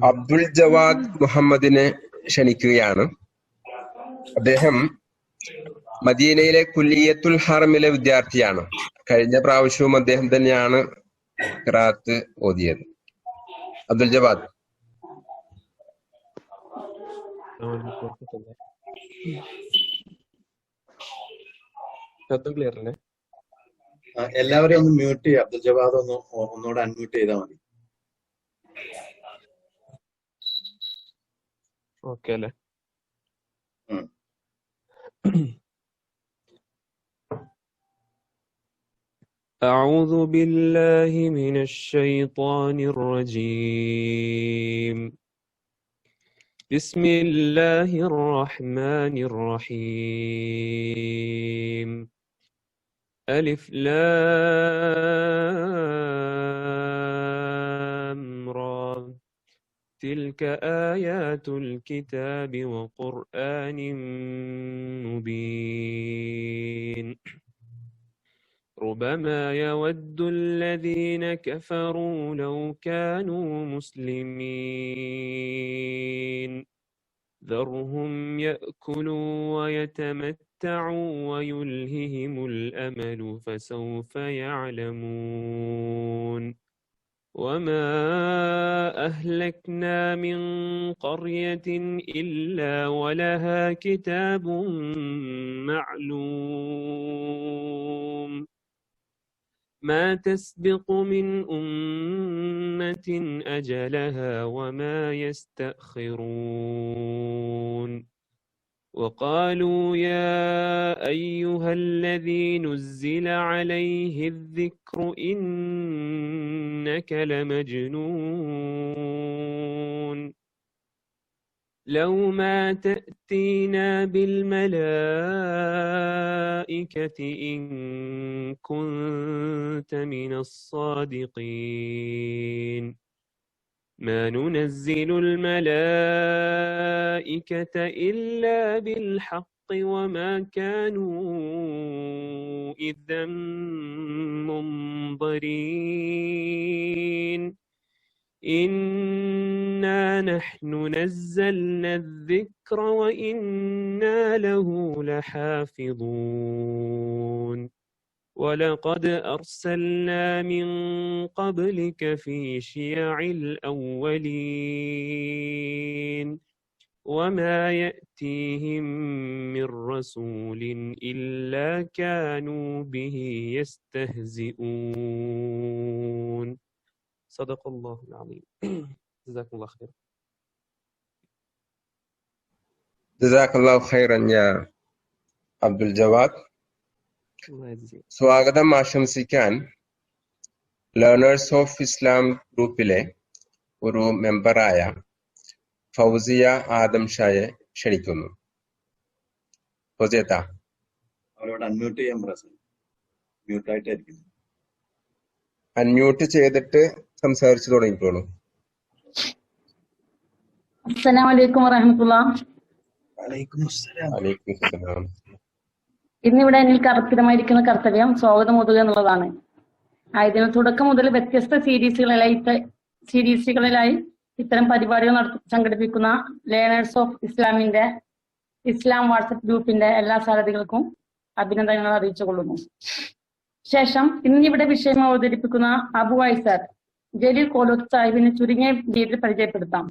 Abdul Javad മുഹമ്മദിനെ ക്ഷണിക്കുകയാണ്. അദ്ദേഹം മദീനയിലെ കുല്ലിയത്തുൽ ഹറമിലെ വിദ്യാർത്ഥിയാണ്. കഴിഞ്ഞ പ്രാവശ്യവും അദ്ദേഹം തന്നെയാണ് ഖിറാഅത്ത് ഓതിയത്. അബ്ദുൽ ജവാദ്. ശബ്ദം ക്ലിയർ അല്ലേ? എല്ലാവരെയും ഒന്ന് മ്യൂട്ട് ചെയ്യുക. അബ്ദുൽ ജവാദ് ഒന്നുകൂടെ അൺമ്യൂട്ട് ചെയ്താൽ മതി. ഓക്കെ അല്ലേ? أعوذ بالله من الشيطان الرجيم. بسم الله الرحمن الرحيم. ألف لام را. تلك آيات الكتاب وقرآن مبين. ربما يود الذين كفروا لو كانوا مسلمين. ذرهم يأكلوا ويتمتعوا ويلههم الأمل فسوف يعلمون. وما أهلكنا من قرية إلا ولها كتاب معلوم. ما تسبق من أمة أجلها وما يستأخرون. وقالوا يا أيها الذي نزل عليه الذكر إنك لمجنون. لو ما تأتينا بالملائكة إن كنت من الصادقين. ما ننزل الملائكة إلا بالحق وما كانوا إذا منظرين. إنا نحن نزلنا الذكر وإنا له لحافظون. ولقد أرسلنا من قبلك في شيع الأولين وما يأتيهم من رسول إلا كانوا به يستهزئون. صدق الله العظيم. جزاكم الله خير. ജസാക്കല്ലാഹു ഖൈറൻ യാ അബ്ദുൽ ജവാദ്. സ്വാഗതം ആശംസിക്കാൻ ലേണേഴ്സ് ഓഫ് ഇസ്ലാം ഗ്രൂപ്പിലെ ഒരു മെമ്പറായ ഫൗസിയ ആദം ഷായെ ക്ഷണിക്കുന്നു. ഫൗസിയത്ത, അവരോട് അൺമ്യൂട്ട് ചെയ്യാൻ പ്രശ്നം, മ്യൂട്ടായിട്ടായിരിക്കും. അൺമ്യൂട്ട് ചെയ്തിട്ട് സംസാരിച്ചു തുടങ്ങിക്കോളൂ. അസ്സലാമു അലൈക്കും വറഹ്മത്തുള്ളാഹി. വലൈക്കും അസ്സലാം. വലൈക്കും സലാം. ഇന്നിവിടെ എന്നിൽ കർത്തവ്യമായിരിക്കുന്ന കർത്തവ്യം സ്വാഗതം ഓതുക എന്നുള്ളതാണ്. ആയതിനാൽ തുടക്കം മുതൽ വ്യത്യസ്ത സീരീസുകളിലായി ഇത്തരം പരിപാടികൾ സംഘടിപ്പിക്കുന്ന ലേണേഴ്സ് ഓഫ് ഇസ്ലാമിന്റെ ഇസ്ലാം വാട്സപ്പ് ഗ്രൂപ്പിന്റെ എല്ലാ സാരഥികൾക്കും അഭിനന്ദനങ്ങൾ അറിയിച്ചുകൊള്ളുന്നു. ശേഷം ഇന്നിവിടെ വിഷയം അവതരിപ്പിക്കുന്ന അബു ഐസർ ജലീൽ കോലോത്ത് സാഹിബിനെ ചുരുങ്ങിയ രീതിയിൽ പരിചയപ്പെടുത്താം.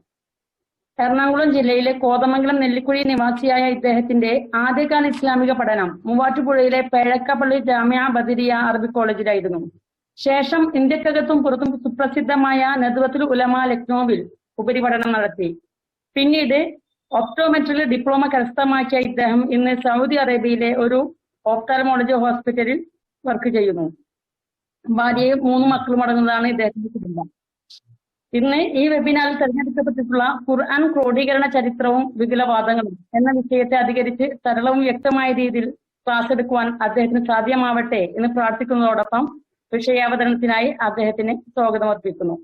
എറണാകുളം ജില്ലയിലെ കോതമംഗലം നെല്ലിക്കുഴി നിവാസിയായ ഇദ്ദേഹത്തിന്റെ ആദ്യകാല ഇസ്ലാമിക പഠനം മൂവാറ്റുപുഴയിലെ പേഴക്കപ്പള്ളി ജാമിഅ ബദരിയ അറബിക് കോളേജിലായിരുന്നു. ശേഷം ഇന്ത്യക്കകത്തും പുറത്തും സുപ്രസിദ്ധമായ നദ്വത്തുൽ ഉലമ ലക്നോവിൽ ഉപരിപഠനം നടത്തി. പിന്നീട് ഒപ്റ്റോമെട്രിയിൽ ഡിപ്ലോമ കരസ്ഥമാക്കിയ ഇദ്ദേഹം ഇന്ന് സൗദി അറേബ്യയിലെ ഒരു ഓഫ്താൽമോളജി ഹോസ്പിറ്റലിൽ വർക്ക് ചെയ്യുന്നു. ഭാര്യയും 3 മക്കളും അടങ്ങുന്നതാണ് ഇദ്ദേഹത്തിന്റെ കുടുംബം. ഇന്ന് ഈ വെബിനാറിൽ തെരഞ്ഞെടുക്കപ്പെട്ടിട്ടുള്ള ഖുർആൻ ക്രോഡീകരണ ചരിത്രവും വിപുലവാദങ്ങളും എന്ന വിഷയത്തെ അധികരിച്ച് സരളവും വ്യക്തമായ രീതിയിൽ ക്ലാസ് എടുക്കുവാൻ അദ്ദേഹത്തിന് സാധ്യമാവട്ടെ എന്ന് പ്രാർത്ഥിക്കുന്നതോടൊപ്പം വിഷയാവതരണത്തിനായി അദ്ദേഹത്തിന് സ്വാഗതം അർപ്പിക്കുന്നു.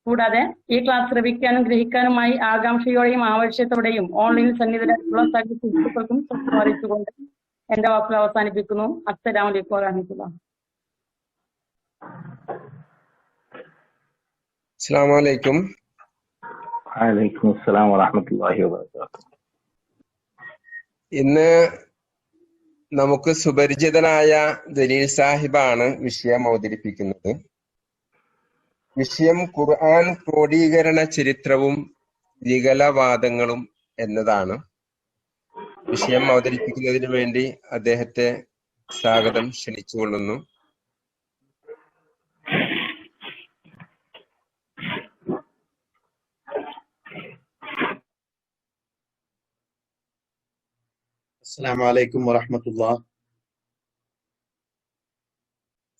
കൂടാതെ ഈ ക്ലാസ് ശ്രവിക്കാനും ഗ്രഹിക്കാനുമായി ആകാംക്ഷയോടെയും ആവശ്യത്തോടെയും ഓൺലൈനിൽ സന്നിധരായിട്ടുള്ള സകല സുഹൃത്തുക്കൾക്കും സ്വാഗതം അറിയിച്ചുകൊണ്ട് എന്റെ വാക്കുകൾ അവസാനിപ്പിക്കുന്നു. അസ്സലാമു അലൈക്കും വറഹ്മത്തുള്ളാഹി. അസ്സലാമു അലൈക്കും. വലൈക്കും അസ്സലാം വറഹ്മത്തുള്ളാഹി വബറകാതുഹു. ഇന്ന് നമുക്ക് സുപരിചിതനായ ദലീൽ സാഹിബാണ് വിഷയം അവതരിപ്പിക്കുന്നത്. വിഷയം ഖുർആൻ ക്രോഡീകരണ ചരിത്രവും വികലവാദങ്ങളും എന്നതാണ്. വിഷയം അവതരിപ്പിക്കുന്നതിന് വേണ്ടി അദ്ദേഹത്തെ സ്വാഗതം ക്ഷണിച്ചുകൊള്ളുന്നു. അസ്സലാമു അലൈക്കും വറഹ്മത്തുള്ളാഹ്.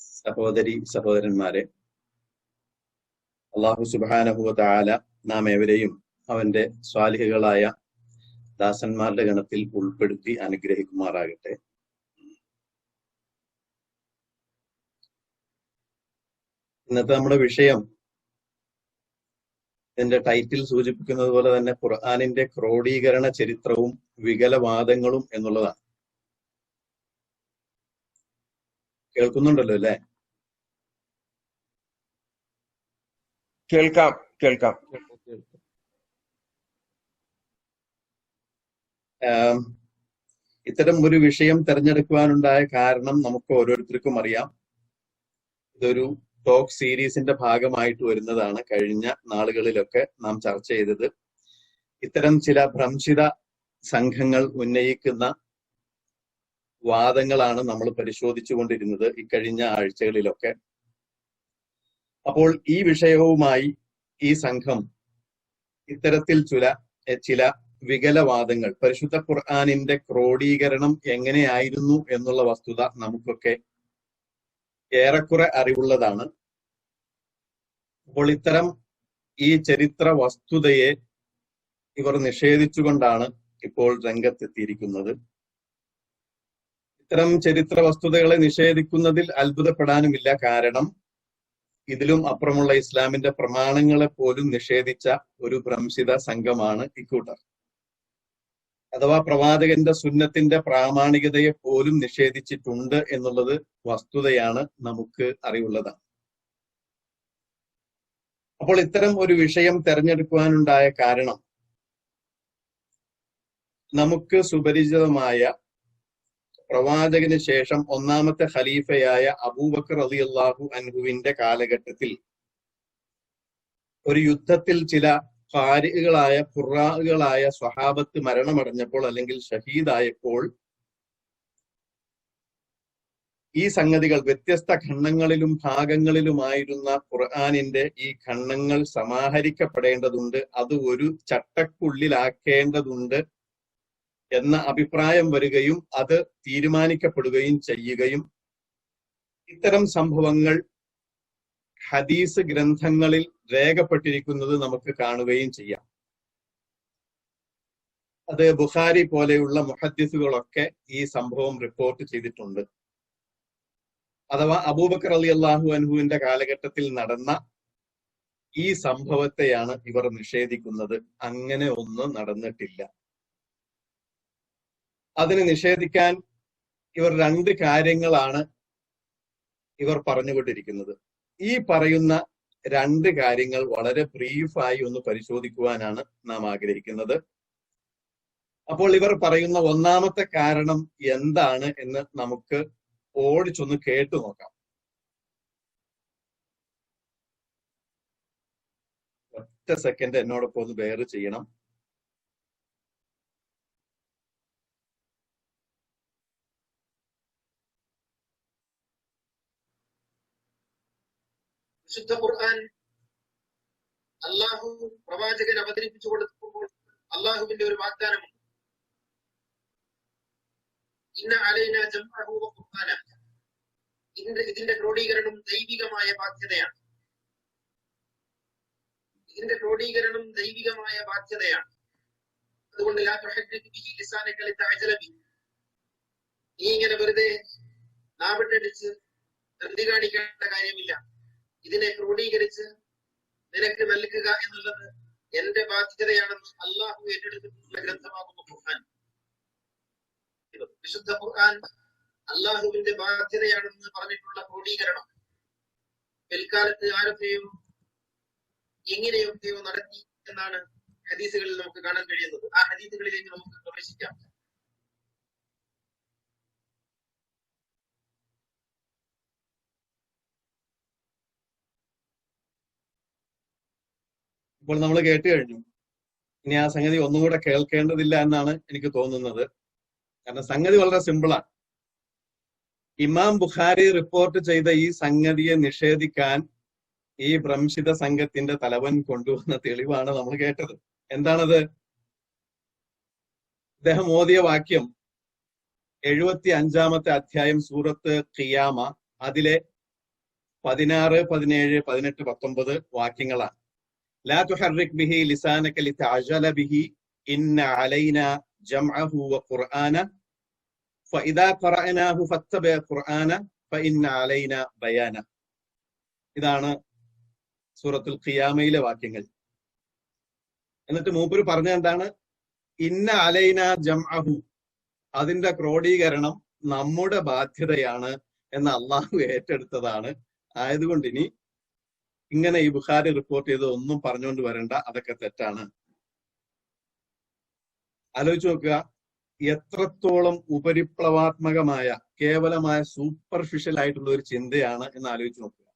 സഹോദരി സഹോദരന്മാരെ, അല്ലാഹു സുബ്ഹാനഹു വ തആല നാം ഏവരെയും അവന്റെ സ്വാലിഹുകളായ ദാസന്മാരുടെ ഗണത്തിൽ ഉൾപ്പെടുത്തി അനുഗ്രഹിക്കുമാറാകട്ടെ. ഇന്നത്തെ നമ്മുടെ വിഷയം ഇതിന്റെ ടൈറ്റിൽ സൂചിപ്പിക്കുന്നത് പോലെ തന്നെ ഖുർആനിന്റെ ക്രോഡീകരണ ചരിത്രവും വികലവാദങ്ങളും എന്നുള്ളതാണ്. കേൾക്കുന്നുണ്ടല്ലോ അല്ലെ? കേൾക്കാം കേൾക്കാം. ഇത്തരം ഒരു വിഷയം തെരഞ്ഞെടുക്കുവാനുണ്ടായ കാരണം നമുക്ക് ഓരോരുത്തർക്കും അറിയാം. ഇതൊരു ടോക്ക് സീരീസിന്റെ ഭാഗമായിട്ട് വരുന്നതാണ്. കഴിഞ്ഞ നാളുകളിലൊക്കെ നാം ചർച്ച ചെയ്തത് ഇത്തരം ചില ഭ്രംശിത സംഘങ്ങൾ ഉന്നയിക്കുന്ന വാദങ്ങളാണ് നമ്മൾ പരിശോധിച്ചുകൊണ്ടിരുന്നത് ഇക്കഴിഞ്ഞ ആഴ്ചകളിലൊക്കെ. അപ്പോൾ ഈ വിഷയവുമായി ഈ സംഘം ഇത്തരത്തിൽ ചില വികലവാദങ്ങൾ, പരിശുദ്ധ ഖുർആനിന്റെ ക്രോഡീകരണം എങ്ങനെയായിരുന്നു എന്നുള്ള വസ്തുത നമുക്കൊക്കെ ഏറെക്കുറെ അറിവുള്ളതാണ്. അപ്പോൾ ഇത്തരം ഈ ചരിത്ര വസ്തുതയെ ഇവർ നിഷേധിച്ചുകൊണ്ടാണ് ഇപ്പോൾ രംഗത്തെത്തിയിരിക്കുന്നത്. ഇത്തരം ചരിത്ര വസ്തുതകളെ നിഷേധിക്കുന്നതിൽ അത്ഭുതപ്പെടാനുമില്ല. കാരണം ഇതിലും അപ്പുറമുള്ള ഇസ്ലാമിന്റെ പ്രമാണങ്ങളെ പോലും നിഷേധിച്ച ഒരു ഭ്രംശിത സംഘമാണ് ഇക്കൂട്ടർ. അഥവാ പ്രവാചകന്റെ സുന്നത്തിന്റെ പ്രാമാണികതയെ പോലും നിഷേധിച്ചിട്ടുണ്ട് എന്നുള്ളത് വസ്തുതയാണ്, നമുക്ക് അറിവുള്ളതാണ്. അപ്പോൾ ഇത്തരം ഒരു വിഷയം തെരഞ്ഞെടുക്കുവാനുണ്ടായ കാരണം നമുക്ക് സുപരിചിതമായ പ്രവാചകന് ശേഷം ഒന്നാമത്തെ ഖലീഫയായ അബൂബക്കർ റളിയല്ലാഹു അൻഹുവിന്റെ കാലഘട്ടത്തിൽ ഒരു യുദ്ധത്തിൽ ചില ഖാരികളായ ഖുറാകളായ സ്വഹാബത്ത് മരണമടഞ്ഞപ്പോൾ അല്ലെങ്കിൽ ഷഹീദായപ്പോൾ ഈ സംഗതികൾ വ്യത്യസ്ത ഖണ്ഡങ്ങളിലും ഭാഗങ്ങളിലുമായിരുന്ന ഖുർആനിന്റെ ഈ ഖണ്ഡങ്ങൾ സമാഹരിക്കപ്പെടേണ്ടതുണ്ട്, അത് ഒരു ചട്ടക്കുള്ളിലാക്കേണ്ടതുണ്ട് എന്ന അഭിപ്രായം വരികയും അത് തീരുമാനിക്കപ്പെടുകയും ചെയ്യുകയും ഇത്തരം സംഭവങ്ങൾ ഹദീസ് ഗ്രന്ഥങ്ങളിൽ രേഖപ്പെട്ടിരിക്കുന്നത് നമുക്ക് കാണുകയും ചെയ്യാം. അത് ബുഖാരി പോലെയുള്ള മുഹദ്ദിസുകളൊക്കെ ഈ സംഭവം റിപ്പോർട്ട് ചെയ്തിട്ടുണ്ട്. അഥവാ അബൂബക്കർ റളിയല്ലാഹു അൻഹുവിന്റെ കാലഘട്ടത്തിൽ നടന്ന ഈ സംഭവത്തെയാണ് ഇവർ നിഷേധിക്കുന്നത്. അങ്ങനെ ഒന്നും നടന്നിട്ടില്ല. അതിന് നിഷേധിക്കാൻ ഇവർ രണ്ട് കാര്യങ്ങളാണ് ഇവർ പറഞ്ഞുകൊണ്ടിരിക്കുന്നത്. ഈ പറയുന്ന രണ്ട് കാര്യങ്ങൾ വളരെ ബ്രീഫായി ഒന്ന് പരിശോധിക്കുവാനാണ് നാം ആഗ്രഹിക്കുന്നത്. അപ്പോൾ ഇവർ പറയുന്ന ഒന്നാമത്തെ കാരണം എന്താണ് എന്ന് നമുക്ക് ഓടിച്ചൊന്ന് കേട്ടു നോക്കാം. ഒറ്റ സെക്കൻഡ് എന്നോടൊപ്പം ഒന്ന് ബെയർ ചെയ്യണം. വിശുദ്ധ ഖുർആൻ അള്ളാഹു പ്രവാചകൻ അവതരിപ്പിച്ചു കൊടുക്കുമ്പോൾ അള്ളാഹുവിന്റെ ഒരു വാഗ്ദാനമുണ്ട്. ഇന്ന അലൈന ജംഅഹു വ ഖുർആന. ഇതിന്റെ ക്രോഡീകരണം ദൈവികമായ ബാധ്യതയാണ്. ഇതിന്റെ ക്രോഡീകരണം ദൈവികമായ ബാധ്യതയാണ്. അതുകൊണ്ട് ലാ തുഹദ്ദിഥ് ബിഹി ലിസാനക ലിതഅജല ബിഹി. നീ ഇങ്ങനെ വെറുതെ നാവിട്ടടിച്ച് ധൃതി കാണിക്കേണ്ട കാര്യമില്ല. ഇതിനെ ക്രോഡീകരിച്ച് നിനക്ക് നൽകുക എന്നുള്ളത് എന്റെ ബാധ്യതയാണെന്ന് അള്ളാഹു ഏറ്റെടുത്തിട്ടുള്ള ഗ്രന്ഥമാകുന്ന ഖുർആൻ. വിശുദ്ധ ഖുർആൻ അള്ളാഹുവിന്റെ ബാധ്യതയാണെന്ന് പറഞ്ഞിട്ടുള്ള ക്രോഡീകരണം പിൽക്കാലത്ത് ആരൊക്കെയോ എങ്ങനെയൊക്കെയോ നടത്തി എന്നാണ് ഹദീസുകളിൽ നമുക്ക് കാണാൻ കഴിയുന്നത്. ആ ഹദീസുകളിലേക്ക് നമുക്ക് പ്രവേശിക്കാം. ഇപ്പോൾ നമ്മൾ കേട്ട് കഴിഞ്ഞു. ഇനി ആ സംഗതി ഒന്നുകൂടെ കേൾക്കേണ്ടതില്ല എന്നാണ് എനിക്ക് തോന്നുന്നത്. കാരണം സംഗതി വളരെ സിമ്പിളാണ്. ഇമാം ബുഖാരി റിപ്പോർട്ട് ചെയ്ത ഈ സംഗതിയെ നിഷേധിക്കാൻ ഈ ഭ്രംശിത സംഘത്തിന്റെ തലവൻ കൊണ്ടുവന്ന തെളിവാണ് നമ്മൾ കേട്ടത്. എന്താണത്? അദ്ദേഹം ഓതിയ വാക്യം 75-ാമത്തെ അധ്യായം സൂറത്ത് ഖിയാമ, അതിലെ 16, 17, 18, 19 വാക്യങ്ങളാണ്. ലാ തുഹർരിക് ബിഹി ലിസാനക ലിതഅജല ബിഹി ഇന്ന അലൈനാ ജംഅഹു വഖുർആന ഫഇദാ ഖറഅനാഹു ഫത്തബിഅ ഖുർആന ഫഇന്ന അലൈനാ ബയാന. ഇതാണ് സൂറത്തുൽ ഖിയാമയിലെ വാക്യങ്ങൾ. എന്നിട്ട് മൂപ്പര് പറഞ്ഞ എന്താണ്? ഇന്ന അലൈന ജംഅഹു, അതിന്റെ ക്രോഡീകരണം നമ്മുടെ ബാധ്യതയാണ് എന്ന് അള്ളാഹു ഏറ്റെടുത്തതാണ്. ആയതുകൊണ്ട് ഇനി ഇങ്ങനെ ഈ ബുഖാരി റിപ്പോർട്ട് ചെയ്ത് ഒന്നും പറഞ്ഞുകൊണ്ട് വരണ്ട, അതൊക്കെ തെറ്റാണ്. ആലോചിച്ച് നോക്കുക, എത്രത്തോളം ഉപരിപ്ലവാത്മകമായ കേവലമായ സൂപ്പർഫിഷ്യൽ ആയിട്ടുള്ള ഒരു ചിന്തയാണ് എന്ന് ആലോചിച്ച് നോക്കുക.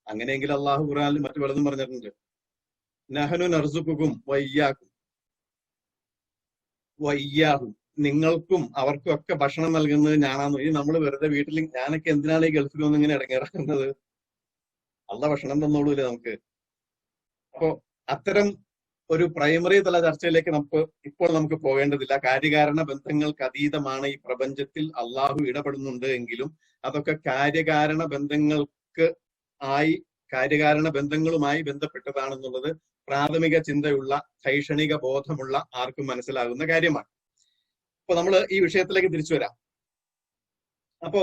അങ്ങനെയെങ്കിൽ അള്ളാഹു ഖുർആനിൽ മറ്റു പലതും പറഞ്ഞിട്ടുണ്ട്. നഹനു നർസുക്കും വയ്യാക്കും വയ്യാഹും, നിങ്ങൾക്കും അവർക്കും ഒക്കെ ഭക്ഷണം നൽകുന്നത് ഞാനാന്ന്. ഈ നമ്മൾ വെറുതെ വീട്ടിൽ ഞാനൊക്കെ എന്തിനാണ് ഈ ഗൾഫിൽ ഒന്നും ഇങ്ങനെ ഇടങ്ങേറാകുന്നത്? അള്ള ഭക്ഷണം തന്നോളൂല്ലേ നമുക്ക്. അപ്പോ അത്തരം ഒരു പ്രൈമറി തല ചർച്ചയിലേക്ക് ഇപ്പോൾ നമുക്ക് പോകേണ്ടതില്ല. കാര്യകാരണ ബന്ധങ്ങൾക്ക് അതീതമാണ് ഈ പ്രപഞ്ചത്തിൽ അള്ളാഹു ഇടപെടുന്നുണ്ട് എങ്കിലും അതൊക്കെ കാര്യകാരണ ബന്ധങ്ങളുമായി ബന്ധപ്പെട്ടതാണെന്നുള്ളത് പ്രാഥമിക ചിന്തയുള്ള ശൈക്ഷണിക ബോധമുള്ള ആർക്കും മനസ്സിലാകുന്ന കാര്യമാണ്. അപ്പൊ നമ്മൾ ഈ വിഷയത്തിലേക്ക് തിരിച്ചു വരാം. അപ്പോ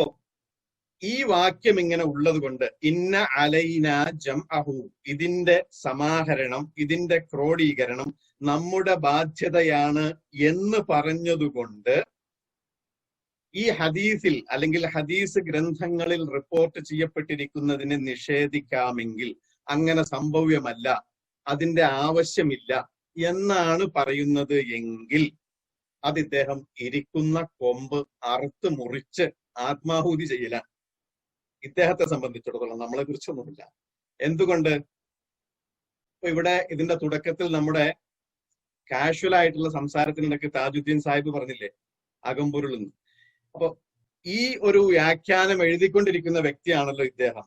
ഈ വാക്യം ഇങ്ങനെ ഉള്ളത് കൊണ്ട് ഇന്ന അലൈന ജംഅഹു, ഇതിന്റെ സമാഹരണം, ഇതിന്റെ ക്രോഡീകരണം നമ്മുടെ ബാധ്യതയാണ് എന്ന് പറഞ്ഞതുകൊണ്ട് ഈ ഹദീസിൽ അല്ലെങ്കിൽ ഹദീസ് ഗ്രന്ഥങ്ങളിൽ റിപ്പോർട്ട് ചെയ്യപ്പെട്ടിരിക്കുന്നതിനെ നിഷേധിക്കാമെങ്കിൽ അങ്ങനെ സംഭവ്യമല്ല, അതിന്റെ ആവശ്യമില്ല എന്നാണ് പറയുന്നത് എങ്കിൽ അത് ഇദ്ദേഹം ഇരിക്കുന്ന കൊമ്പ് അറുത്ത് മുറിച്ച് ആത്മാഹൂതി ചെയ്യലാണ്. ഇദ്ദേഹത്തെ സംബന്ധിച്ചിടത്തോളം നമ്മളെ കുറിച്ചൊന്നുമില്ല. എന്തുകൊണ്ട്? ഇവിടെ ഇതിന്റെ തുടക്കത്തിൽ നമ്മുടെ കാഷ്വൽ ആയിട്ടുള്ള സംസാരത്തിനിടയ്ക്ക് താജുദ്ദീൻ സാഹിബ് പറഞ്ഞില്ലേ അകമ്പൊരുളെന്ന്. അപ്പൊ ഈ ഒരു വ്യാഖ്യാനം എഴുതിക്കൊണ്ടിരിക്കുന്ന വ്യക്തിയാണല്ലോ ഇദ്ദേഹം.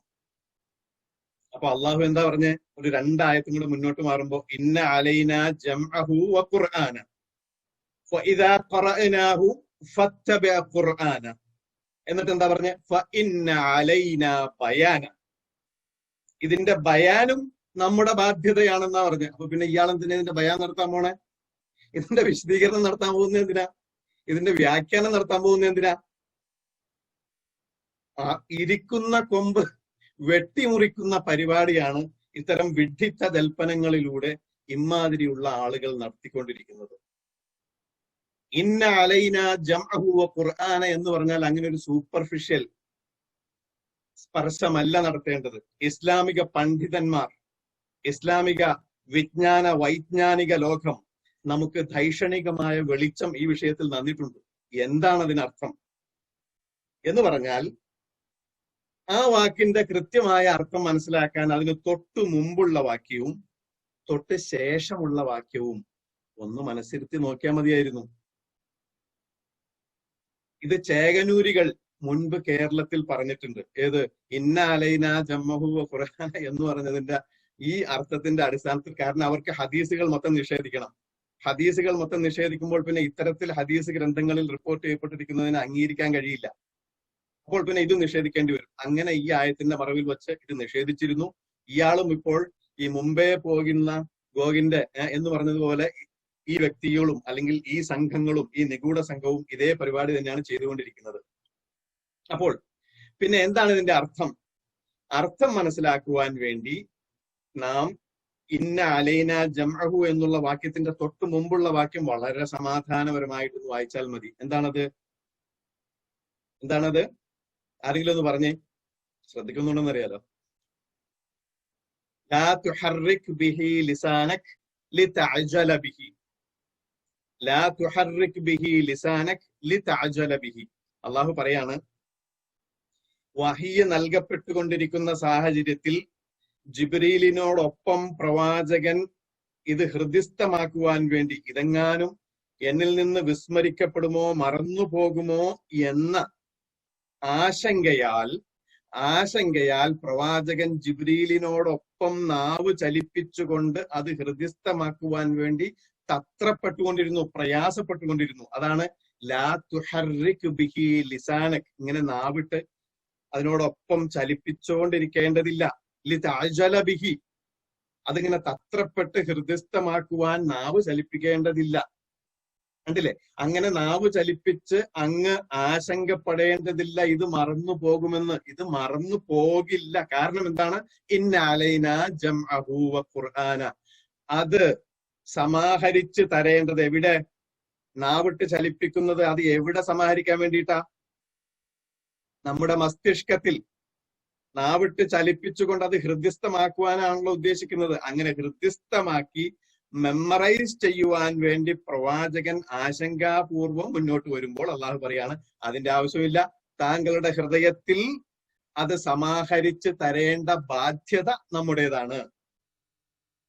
അപ്പൊ അള്ളാഹു എന്താ പറഞ്ഞ്? ഒരു 2 ആയത്തും കൂടെ മുന്നോട്ട് മാറുമ്പോ ഇന്ന അലൈന ജംഅഹു വഖുർആന ഫഇദാ ഖറഅനാഹു ഫത്തബിഅ ഖുർആന. എന്നിട്ട് എന്താ പറഞ്ഞ? ഫഇന്ന അലൈന ബയാന, ഇതിന്റെ ബയാനും നമ്മുടെ ബാധ്യതയാണെന്നാ പറഞ്ഞത്. അപ്പൊ പിന്നെ ഇയാൾ എന്തിനാ ഇതിന്റെ ബയാൻ നടത്താൻ പോണേ? ഇതിന്റെ വിശദീകരണം നടത്താൻ പോകുന്നത് എന്തിനാ? ഇതിന്റെ വ്യാഖ്യാനം നടത്താൻ പോകുന്നത് എന്തിനാ? ഇരിക്കുന്ന കൊമ്പ് വെട്ടിമുറിക്കുന്ന പരിപാടിയാണ് ഇത്തരം വിഡ്ഢിത്ത ദൽപ്പനങ്ങളിലൂടെ ഇമാതിരിയുള്ള ആളുകൾ നടത്തിക്കൊണ്ടിരിക്കുന്നത്. ഇന്ന അലൈന ജംഅഹു വഖുർആന എന്ന് പറഞ്ഞാൽ അങ്ങനെ ഒരു സൂപ്പർഫിഷ്യൽ സ്പർശമല്ല നടത്തേണ്ടത്. ഇസ്ലാമിക പണ്ഡിതന്മാർ, ഇസ്ലാമിക വിജ്ഞാന വൈജ്ഞാനിക ലോകം നമുക്ക് ധൈഷണികമായ വെളിച്ചം ഈ വിഷയത്തിൽ തന്നിട്ടുണ്ട്. എന്താണ് അതിനർത്ഥം എന്ന് പറഞ്ഞാൽ, ആ വാക്കിന്റെ കൃത്യമായ അർത്ഥം മനസ്സിലാക്കാൻ അതിന് തൊട്ടു മുമ്പുള്ള വാക്യവും തൊട്ട് ശേഷമുള്ള വാക്യവും ഒന്ന് മനസ്സിരുത്തി നോക്കിയാൽ മതിയായിരുന്നു. ഇത് ചേകനൂരികൾ മുൻപ് കേരളത്തിൽ പറഞ്ഞിട്ടുണ്ട്. ഏത്? ഇന്ന അലൈന ജംഅഹു വഖുർആന എന്ന് പറഞ്ഞതിന്റെ ഈ അർത്ഥത്തിന്റെ അടിസ്ഥാനത്തിൽ. കാരണം അവർക്ക് ഹദീസുകൾ മൊത്തം നിഷേധിക്കണം. ഹദീസുകൾ മൊത്തം നിഷേധിക്കുമ്പോൾ പിന്നെ ഇത്തരത്തിൽ ഹദീസ് ഗ്രന്ഥങ്ങളിൽ റിപ്പോർട്ട് ചെയ്യപ്പെട്ടിരിക്കുന്നതിന് അംഗീകരിക്കാൻ കഴിയില്ല. അപ്പോൾ പിന്നെ ഇത് നിഷേധിക്കേണ്ടി വരും. അങ്ങനെ ഈ ആയത്തിന്റെ മറവിൽ വെച്ച് ഇത് നിഷേധിച്ചിരുന്നു. ഇയാളും ഇപ്പോൾ ഈ മുമ്പേ പോകുന്ന ഗോഗിന്റെ എന്ന് പറഞ്ഞതുപോലെ ഈ വ്യക്തികളും അല്ലെങ്കിൽ ഈ സംഘങ്ങളും ഈ നിഗൂഢ സംഘവും ഇതേ പരിപാടി തന്നെയാണ് ചെയ്തുകൊണ്ടിരിക്കുന്നത്. അപ്പോൾ പിന്നെ എന്താണ് ഇതിന്റെ അർത്ഥം? അർത്ഥം മനസ്സിലാക്കുവാൻ വേണ്ടി നാം ഇന്ന അലൈന ജംഅഹു എന്നുള്ള വാക്യത്തിന്റെ തൊട്ട് മുമ്പുള്ള വാക്യം വളരെ സമാധാനപരമായിട്ട് വായിച്ചാൽ മതി. എന്താണത്? ആരെങ്കിലും ഒന്ന് പറഞ്ഞേ, ശ്രദ്ധിക്കുന്നുണ്ടെന്ന് അറിയാലോ. ലാ തുഹർരിക് ബിഹി ലിസാനക് ലിതഅജല ബിഹി ലാ തുഹർരിക് ബിഹി ലിസാനക് ലിതഅജല ബിഹി. അള്ളാഹു പറയാണ്, വഹിയ് നൽകപ്പെട്ടുകൊണ്ടിരിക്കുന്ന സാഹചര്യത്തിൽ ജിബ്രീലിനോടൊപ്പം പ്രവാചകൻ ഇത് ഹൃദിസ്ഥമാക്കുവാൻ വേണ്ടി, ഇതെങ്ങാനും എന്നിൽ നിന്ന് വിസ്മരിക്കപ്പെടുമോ മറന്നു പോകുമോ എന്ന ആശങ്കയാൽ പ്രവാചകൻ ജിബ്രീലിനോടൊപ്പം നാവ് ചലിപ്പിച്ചുകൊണ്ട് അത് ഹൃദിസ്ഥമാക്കുവാൻ വേണ്ടി തത്രപ്പെട്ടുകൊണ്ടിരുന്നു, പ്രയാസപ്പെട്ടുകൊണ്ടിരുന്നു. അതാണ് ലാ തുഹർരിക് ബിഹി ലിസാനക്, ഇങ്ങനെ നാവിട്ട് അതിനോടൊപ്പം ചലിപ്പിച്ചുകൊണ്ടിരിക്കേണ്ടതില്ല. ലിതഅജല ബിഹി, അതിങ്ങനെ തത്രപ്പെട്ട് ഹൃദിസ്ഥമാക്കുവാൻ നാവ് ചലിപ്പിക്കേണ്ടതില്ല. കണ്ടില്ലേ? അങ്ങനെ നാവ് ചലിപ്പിച്ച് അങ്ങ് ആശങ്കപ്പെടേണ്ടതില്ല ഇത് മറന്നു പോകുമെന്ന്. ഇത് മറന്നു പോകില്ല. കാരണം എന്താണ്? ഇന്ന അലൈനാ ജംഅഹു വ ഖുർആന, അത് സമാഹരിച്ച് തരേണ്ടത് എവിടെ? നാവിട്ട് ചലിപ്പിക്കുന്നത് അത് എവിടെ സമാഹരിക്കാൻ വേണ്ടിയിട്ടാ? നമ്മുടെ മസ്തിഷ്കത്തിൽ. നാവിട്ട് ചലിപ്പിച്ചുകൊണ്ട് അത് ഹൃദ്യസ്ഥമാക്കുവാനാണല്ലോ ഉദ്ദേശിക്കുന്നത്. അങ്ങനെ ഹൃദ്യസ്ഥമാക്കി മെമ്മറൈസ് ചെയ്യുവാൻ വേണ്ടി പ്രവാചകൻ ആശങ്കാപൂർവം മുന്നോട്ട് വരുമ്പോൾ അള്ളാഹു പറയാണ്, അതിന്റെ ആവശ്യമില്ല. താങ്കളുടെ ഹൃദയത്തിൽ അത് സമാഹരിച്ച് തരേണ്ട ബാധ്യത നമ്മുടേതാണ്.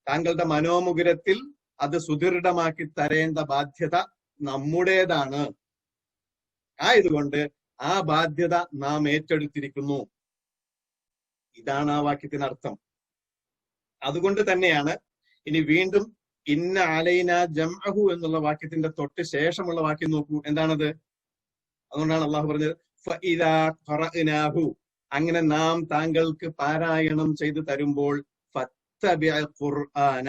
താങ്കളുടെ മനോമുകുരത്തിൽ അത് സുദൃഢമാക്കി തരേണ്ട ബാധ്യത നമ്മുടേതാണ്. ആയതുകൊണ്ട് ആ ബാധ്യത നാം ഏറ്റെടുത്തിരിക്കുന്നു. ഇതാണ് ആ വാക്യത്തിനർത്ഥം. അതുകൊണ്ട് തന്നെയാണ് ഇനി വീണ്ടും ഇന്ന അലൈന ജംഅഹു എന്നുള്ള വാക്യത്തിന്റെ തൊട്ട് ശേഷമുള്ള വാക്യം നോക്കൂ, എന്താണത്? അതുകൊണ്ടാണ് അള്ളാഹു പറഞ്ഞത് ഫഇദാ ഖറഅനാഹു, അങ്ങനെ നാം താങ്കൾക്ക് പാരായണം ചെയ്തു തരുമ്പോൾ ഫത്തബിഅ ഖുർആന,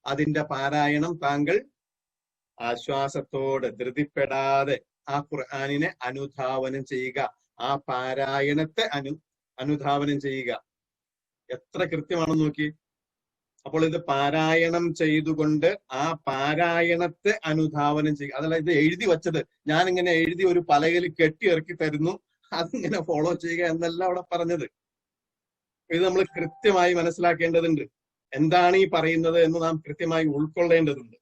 അതിന്റെ പാരായണം താങ്കൾ ആശ്വാസത്തോടെ ധൃതിപ്പെടാതെ ആ ഖുർആനിനെ അനുധാവനം ചെയ്യുക, ആ പാരായണത്തെ അനുധാവനം ചെയ്യുക. എത്ര കൃത്യമാണെന്ന് നോക്കി. അപ്പോൾ ഇത് പാരായണം ചെയ്തുകൊണ്ട് ആ പാരായണത്തെ അനുധാവനം ചെയ്യുക. അതല്ല ഇത് എഴുതി വച്ചത്, ഞാൻ ഇങ്ങനെ എഴുതി ഒരു പലകയിൽ കെട്ടി ഇറക്കി തരുന്നു, അതിങ്ങനെ ഫോളോ ചെയ്യുക എന്നല്ല അവിടെ പറഞ്ഞത്. ഇത് നമ്മൾ കൃത്യമായി മനസ്സിലാക്കേണ്ടതുണ്ട്. എന്താണ് ഈ പറയുന്നത് എന്ന് നാം കൃത്യമായി ഉൾക്കൊള്ളേണ്ടതുണ്ട്.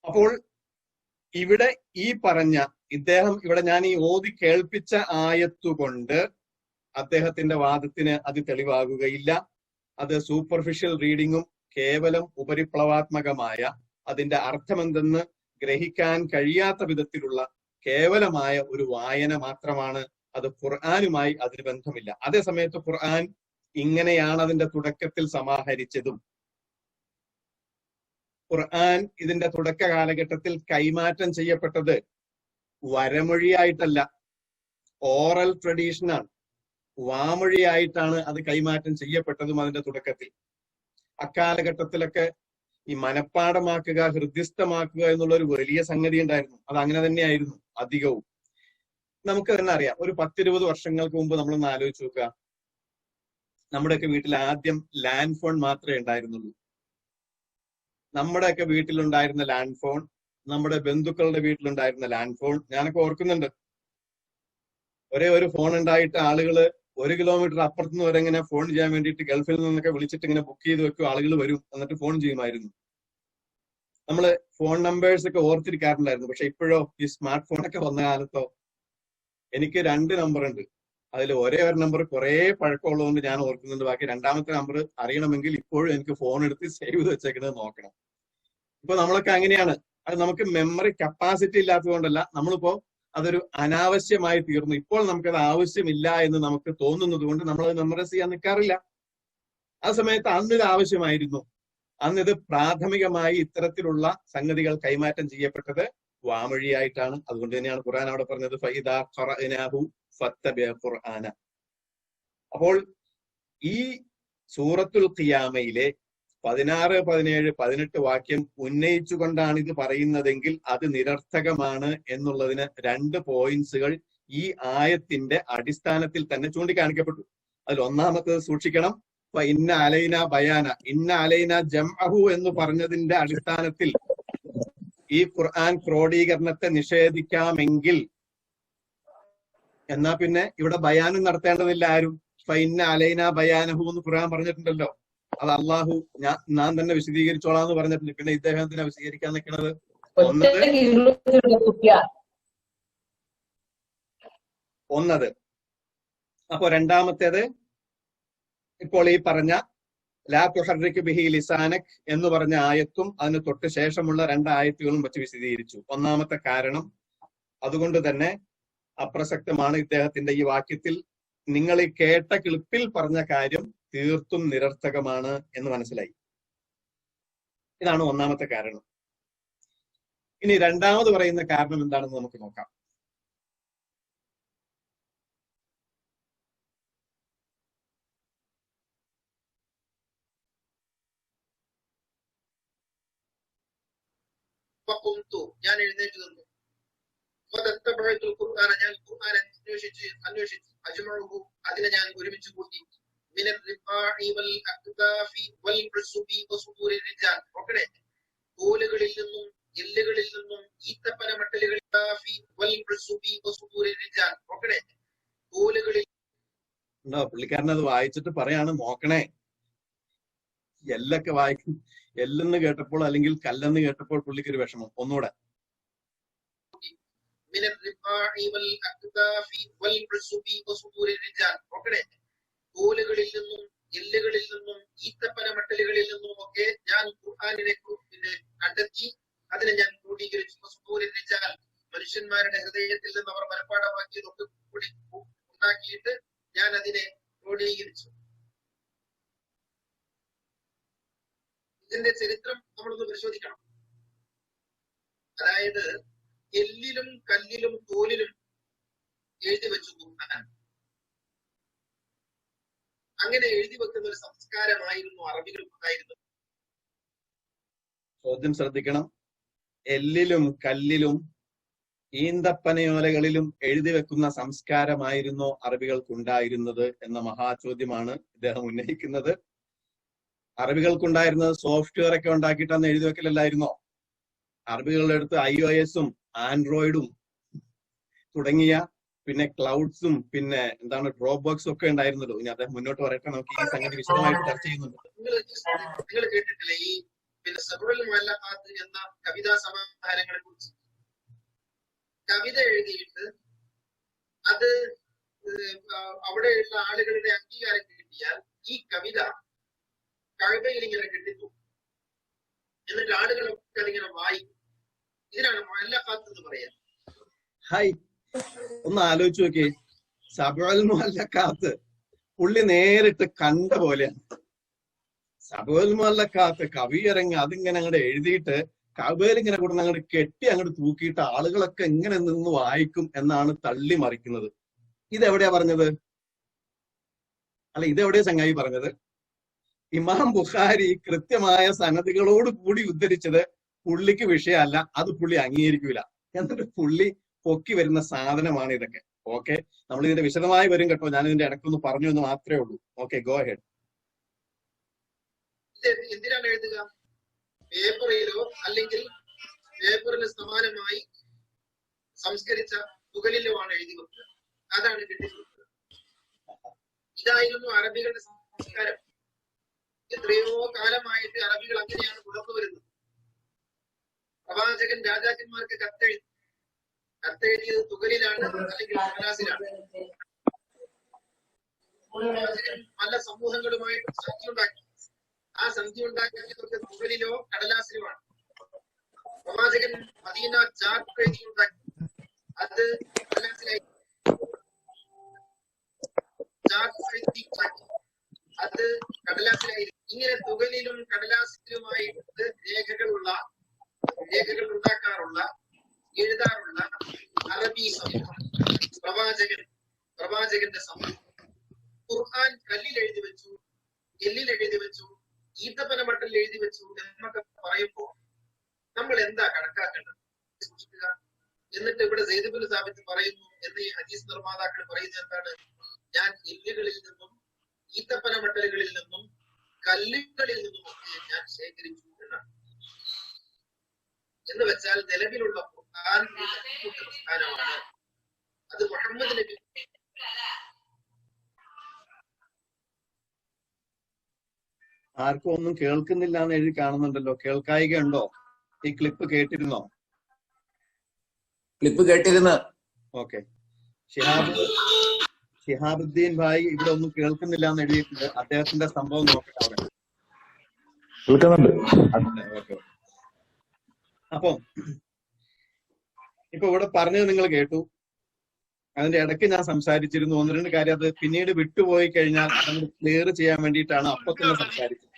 അപ്പോൾ ഇവിടെ ഈ പറഞ്ഞ ഇദ്ദേഹം ഇവിടെ ഞാൻ ഈ ഓതി കേൾപ്പിച്ച ആയത്തുകൊണ്ട് അദ്ദേഹത്തിന്റെ വാദത്തിന് അത് തെളിവാകുകയില്ല. അത് സൂപ്പർഫിഷ്യൽ റീഡിങ്ങും കേവലം ഉപരിപ്ലവാത്മകമായ അതിന്റെ അർത്ഥമെന്തെന്ന് ഗ്രഹിക്കാൻ കഴിയാത്ത വിധത്തിലുള്ള കേവലമായ ഒരു വായന മാത്രമാണ്. അത് ഖുർആനുമായി അതിന് ബന്ധമില്ല. അതേസമയത്ത് ഖുർആൻ ഇങ്ങനെയാണ് അതിന്റെ തുടക്കത്തിൽ സമാഹരിച്ചതും. ഖുർആൻ ഇതിന്റെ തുടക്ക കാലഘട്ടത്തിൽ കൈമാറ്റം ചെയ്യപ്പെട്ടത് വരമൊഴിയായിട്ടല്ല, ഓറൽ ട്രഡീഷനാണ്, വാമൊഴിയായിട്ടാണ് അത് കൈമാറ്റം ചെയ്യപ്പെട്ടതും. അതിന്റെ തുടക്കത്തിൽ അക്കാലഘട്ടത്തിലൊക്കെ ഈ മനപ്പാടമാക്കുക, ഹൃദ്യസ്ഥമാക്കുക എന്നുള്ള ഒരു വലിയ സംഗതി ഉണ്ടായിരുന്നു. അത് അങ്ങനെ തന്നെയായിരുന്നു അധികവും. നമുക്ക് തന്നെ അറിയാം, ഒരു 10-20 വർഷങ്ങൾക്ക് മുമ്പ് നമ്മളൊന്ന് ആലോചിച്ച് നോക്കുക. നമ്മുടെയൊക്കെ വീട്ടിൽ ആദ്യം ലാൻഡ് ഫോൺ മാത്രമേ ഉണ്ടായിരുന്നുള്ളൂ. നമ്മുടെയൊക്കെ വീട്ടിലുണ്ടായിരുന്ന ലാൻഡ് ഫോൺ, നമ്മുടെ ബന്ധുക്കളുടെ വീട്ടിലുണ്ടായിരുന്ന ലാൻഡ് ഫോൺ ഞാനൊക്കെ ഓർക്കുന്നുണ്ട്. ഒരേ ഒരു ഫോൺ ഉണ്ടായിട്ട് ആളുകള് 1 കിലോമീറ്റർ അപ്പുറത്തുനിന്ന് വരെ ഇങ്ങനെ ഫോൺ ചെയ്യാൻ വേണ്ടിയിട്ട് ഗൾഫിൽ നിന്നൊക്കെ വിളിച്ചിട്ട് ഇങ്ങനെ ബുക്ക് ചെയ്ത് വെക്കും, ആളുകൾ വരും, എന്നിട്ട് ഫോൺ ചെയ്യുമായിരുന്നു. നമ്മള് ഫോൺ നമ്പേഴ്സ് ഒക്കെ ഓർത്തിരിക്കാറുണ്ടായിരുന്നു. പക്ഷെ ഇപ്പോഴോ ഈ സ്മാർട്ട് ഫോണൊക്കെ വന്ന കാലത്തോ എനിക്ക് 2 നമ്പർ ഉണ്ട്. അതിൽ ഒരേ ഒരു നമ്പർ കുറെ പഴക്കമുള്ളതുകൊണ്ട് ഞാൻ ഓർക്കുന്നുണ്ട്. ബാക്കി രണ്ടാമത്തെ നമ്പർ അറിയണമെങ്കിൽ ഇപ്പോഴും എനിക്ക് ഫോൺ എടുത്ത് സേവ് ചെയ്ത് വെച്ചേക്കുന്നത് നോക്കണം. ഇപ്പൊ നമ്മളൊക്കെ അങ്ങനെയാണ്. അത് നമുക്ക് മെമ്മറി കപ്പാസിറ്റി ഇല്ലാത്തതുകൊണ്ടല്ല, നമ്മളിപ്പോ അതൊരു അനാവശ്യമായി തീർന്നു. ഇപ്പോൾ നമുക്കത് ആവശ്യമില്ല എന്ന് നമുക്ക് തോന്നുന്നത് കൊണ്ട് നമ്മളത് മെമ്മറൈസ് ചെയ്യാൻ നിൽക്കാറില്ല. ആ സമയത്ത് അന്നിത് ആവശ്യമായിരുന്നു. അന്നിത് പ്രാഥമികമായി ഇത്തരത്തിലുള്ള സംഗതികൾ കൈമാറ്റം ചെയ്യപ്പെട്ടത് വാമൊഴിയായിട്ടാണ്. അതുകൊണ്ട് തന്നെയാണ് ഖുർആൻ അവിടെ പറഞ്ഞത് ഫഇദാ ഖറഅനാഹു ഫത്തബിഅ ഖുർആന. അപ്പോൾ ഈ സൂറത്തുൽ ഖിയാമയിലെ 16, 17, 18 വാക്യം ഉന്നയിച്ചുകൊണ്ടാണ് ഇത് പറയുന്നതെങ്കിൽ അത് നിരർത്ഥകമാണ് എന്നുള്ളതിന് 2 പോയിന്റ്സുകൾ ഈ ആയത്തിന്റെ അടിസ്ഥാനത്തിൽ തന്നെ ചൂണ്ടിക്കാണിക്കപ്പെട്ടു. അതിൽ ഒന്നാമത്തത് സൂക്ഷിക്കണം. ഇന്ന അലൈന ബയാന, ഇന്ന അലൈന ജംഅഹു എന്ന് പറഞ്ഞതിന്റെ അടിസ്ഥാനത്തിൽ ഈ ഖുർആൻ ക്രോഡീകരണത്തെ നിഷേധിക്കാമെങ്കിൽ എന്നാ പിന്നെ ഇവിടെ ബയാനും നടത്തേണ്ടതില്ല ആരും. ഇന്ന അലൈന ബയാനഹു എന്ന് ഖുർആൻ പറഞ്ഞിട്ടുണ്ടല്ലോ. അത് അള്ളാഹു ഞാൻ തന്നെ വിശദീകരിച്ചോളാന്ന് പറഞ്ഞിട്ടുണ്ട്. പിന്നെ ഇദ്ദേഹത്തിനെ വിശദീകരിക്കാൻ നിൽക്കുന്നത് ഒന്നത്. അപ്പൊ രണ്ടാമത്തേത് ഇപ്പോൾ ഈ പറഞ്ഞ ലാ തുഹർരിക് ബിഹി ലിസാനക് എന്ന് പറഞ്ഞ ആയത്തും അതിന് തൊട്ട് ശേഷമുള്ള 2 ആയത്തുകളും വെച്ച് വിശദീകരിച്ചു. ഒന്നാമത്തെ കാരണം അതുകൊണ്ട് തന്നെ അപ്രസക്തമാണ്. ഇദ്ദേഹത്തിന്റെ ഈ വാക്യത്തിൽ നിങ്ങൾ ഈ കേട്ട ക്ലിപ്പിൽ പറഞ്ഞ കാര്യം തീർത്തും നിരർത്ഥകമാണ് എന്ന് മനസ്സിലായി. ഇതാണ് ഒന്നാമത്തെ കാരണം. ഇനി രണ്ടാമത് പറയുന്ന കാരണം എന്താണെന്ന് നമുക്ക് നോക്കാം. ഞാൻ എഴുന്നേറ്റ് നിന്നു. ഞാൻ ഖുർആൻ അന്വേഷിച്ചു അജ്മഉഹു അതിനെ ഞാൻ ഒരുമിച്ച് കൂട്ടി. നോക്കണേ, തോലുകളിൽ നിന്നും എല്ലുകളിൽ നിന്നും ഈത്തപ്പന മട്ടലുകളിൽ നോക്കണേ തോലുകളിൽ. പുള്ളിക്കാരൻ അത് വായിച്ചിട്ട് പറയാണ് നോക്കണേ. എല്ലൊക്കെ വായിക്കും. എല്ലെന്ന് കേട്ടപ്പോൾ അല്ലെങ്കിൽ കല്ലെന്ന് കേട്ടപ്പോൾ പുള്ളിക്കൊരു വിഷമം. ഒന്നുകൂടെ നോക്കണേ, തോലുകളിൽ നിന്നും എല്ലുകളിൽ നിന്നും ഈത്തപ്പന മട്ടലുകളിൽ നിന്നും ഒക്കെ ഞാൻ ഖുർആനിനെ കണ്ടെത്തി അതിനെ ഞാൻ ക്രോഡീകരിച്ചു. മനുഷ്യന്മാരുടെ ഹൃദയത്തിൽ നിന്ന് അവർ മനഃപ്പാഠമാക്കിയതൊക്കെ കൂടി ഉണ്ടാക്കിയിട്ട് ഞാൻ അതിനെ ക്രോഡീകരിച്ചു. ഇതിന്റെ ചരിത്രം നമ്മളൊന്ന് പരിശോധിക്കണം. അതായത് എല്ലിലും കല്ലിലും തോലിലും എഴുതി വെച്ചു ഖുർആൻ. അങ്ങനെ എഴുതി വെക്കുന്ന ഒരു സംസ്കാരമായിരുന്നു അറബികൾക്കുണ്ടായിരുന്നത്. ചോദ്യം ശ്രദ്ധിക്കണം. എല്ലിലും കല്ലിലും ഈന്തപ്പനയോലകളിലും എഴുതി വെക്കുന്ന സംസ്കാരമായിരുന്നോ അറബികൾക്കുണ്ടായിരുന്നത് എന്ന മഹാചോദ്യമാണ് ഇദ്ദേഹം ഉന്നയിക്കുന്നത്. അറബികൾക്കുണ്ടായിരുന്നത് സോഫ്റ്റ്വെയർ ഒക്കെ ഉണ്ടാക്കിയിട്ട് അന്ന് എഴുതി വെക്കലല്ലായിരുന്നോ? അറബികളുടെ അടുത്ത് iOS-ഉം ആൻഡ്രോയിഡും തുടങ്ങിയ പിന്നെ ക്ലൗഡ്സും പിന്നെ എന്താണ് ഡ്രോപ്പ് ബോക്സും ഒക്കെ ഉണ്ടായിരുന്നല്ലോ. ഇനി അദ്ദേഹം മുന്നോട്ട് പറയട്ടെ, നമുക്ക് ഈ സംഗതി വിശദമായിട്ട് ചർച്ച ചെയ്യുന്നുണ്ട്. നിങ്ങൾ കേട്ടിട്ടില്ലേ ഈ സബറുൽ മുഅല്ലഖാത്ത് എന്ന കവിതാ സമാഹാരങ്ങളെ കുറിച്ച്? കവിത എഴുതിയിട്ട് അത് അവിടെയുള്ള ആളുകളുടെ അംഗീകാരം കിട്ടിയാൽ ഈ കവിത കഅബയിൽ ഇങ്ങനെ കെട്ടിത്തു, എന്നിട്ട് ആളുകളൊക്കെ അതിങ്ങനെ വായിക്കും. ഇതിനാണ് മുഅല്ലഖാത്ത് എന്ന് പറയാ. ഹായ്, ഒന്ന് ആലോചിച്ച് നോക്കിയേ. സബഉൽ മുഅല്ലഖാത്ത് പുള്ളി നേരിട്ട് കണ്ട പോലെയാണ്. സബഉൽ മുഅല്ലഖാത്ത് കവി ഇറങ്ങി അതിങ്ങനെ അങ്ങോട്ട് എഴുതിയിട്ട് കഅബയിൽ ഇങ്ങനെ കൂടെ അങ്ങോട്ട് കെട്ടി അങ്ങോട്ട് തൂക്കിയിട്ട് ആളുകളൊക്കെ ഇങ്ങനെ നിന്ന് വായിക്കും എന്നാണ് തള്ളി മറിക്കുന്നത്. ഇതെവിടെയാ പറഞ്ഞത്? അല്ല, ഇതെവിടെയാ ചങ്ങായി പറഞ്ഞത്? ഇമാം ബുഖാരി കൃത്യമായ സനദുകളോട് കൂടി ഉദ്ധരിച്ചത് പുള്ളിക്ക് വിഷയമല്ല, അത് പുള്ളി അംഗീകരിക്കൂല. എന്നിട്ട് പുള്ളി പൊക്കി വരുന്ന സാധനമാണ് ഇതൊക്കെ. ഓക്കെ, നമ്മൾ ഇതിന്റെ വിശദമായി വരും കേട്ടോ. ഞാൻ ഇതിന്റെ ഇടയ്ക്കൊന്ന് പറഞ്ഞു എന്ന് മാത്രമേ ഉള്ളൂ. Okay, go head. എന്തിനാണ് എഴുതുക? പേപ്പറിലോ അല്ലെങ്കിൽ പേപ്പറിന് സമാനമായി സംസ്കരിച്ച തുകലിലോ ആണ് എഴുതി വെക്കുക. അതാണ് കിട്ടിയിട്ടുള്ളത്. ഇതായിരുന്നു അറബികളുടെ സംസ്കാരം. എത്രയോ കാലമായിട്ട് അറബികൾ അങ്ങനെയാണ് തുടർന്നു വരുന്നത്. പ്രവാചകൻ രാജാക്കന്മാർക്ക് കത്തെഴുതിയത് തുകലിലാണ് അല്ലെങ്കിൽ കടലാസിലാണ്. പ്രവാചകൻ പല സമൂഹങ്ങളുമായിട്ട് സന്ധി ഉണ്ടാക്കി. ആ സന്ധി ഉണ്ടാക്കിയതൊക്കെ തുകലിലോ കടലാസിലോ ആണ്. പ്രവാചകൻ മദീന ചാർട്ട് എഴുതി ഉണ്ടാക്കി, അത് കടലാസിലായി. അത് കടലാസിലായി. ഇങ്ങനെ തുകലിലും കടലാസിലുമായിട്ട് രേഖകൾ ഉണ്ടാക്കാറുള്ള എഴുതാറുള്ള അറബി സമൂഹം പ്രവാചകന്റെ സമൂഹം. ഖുർആൻ കല്ലിൽ എഴുതി വെച്ചു, എല്ലിൽ എഴുതി വെച്ചു, ഈത്തപ്പന മട്ടലിൽ എഴുതി വെച്ചു എന്നൊക്കെ പറയുമ്പോൾ നമ്മൾ എന്താ കണക്കാക്കേണ്ടത്? സൂക്ഷിക്കുക. എന്നിട്ട് ഇവിടെ സെയ്ദ് ഇബ്നു സാബിത്ത് പറയുന്നു എന്ന് ഈ ഹദീസ് നിർമ്മാതാക്കൾ പറയുന്നത് എന്താണ്? ഞാൻ എല്ലുകളിൽ നിന്നും ഈത്തപ്പന മട്ടലുകളിൽ നിന്നും കല്ലുകളിൽ നിന്നും ഒക്കെ ഞാൻ ശേഖരിച്ചു എന്നാണ്. എന്ന് വെച്ചാൽ നിലവിലുള്ള ഖുർആൻ പ്രസ്ഥാനമാണ്. അത് മുഹമ്മദ് നബി ആർക്കും ഒന്നും കേൾക്കുന്നില്ല എന്ന് എഴുതി കാണുന്നുണ്ടല്ലോ. കേൾക്കായിക ഉണ്ടോ? ഈ ക്ലിപ്പ് കേട്ടിരുന്നോ? ക്ലിപ്പ് കേട്ടിരുന്നു. ഓക്കെ. ഷിഹാബുദ്ദീൻ ഭായി ഇവിടെ ഒന്നും കേൾക്കുന്നില്ല എന്ന് എഴുതിയിട്ടുണ്ട്. അദ്ദേഹത്തിന്റെ സംഭവം നോക്കട്ടെ അവിടെ. ഓക്കെ. അപ്പം ഇപ്പൊ ഇവിടെ പറഞ്ഞത് നിങ്ങൾ കേട്ടു. അതിന്റെ ഇടയ്ക്ക് ഞാൻ സംസാരിച്ചിരുന്നു. 1-2 കാര്യം അത് പിന്നീട് വിട്ടുപോയി കഴിഞ്ഞാൽ നമ്മൾ ക്ലിയർ ചെയ്യാൻ വേണ്ടിയിട്ടാണ് അപ്പൊ തന്നെ സംസാരിച്ചത്.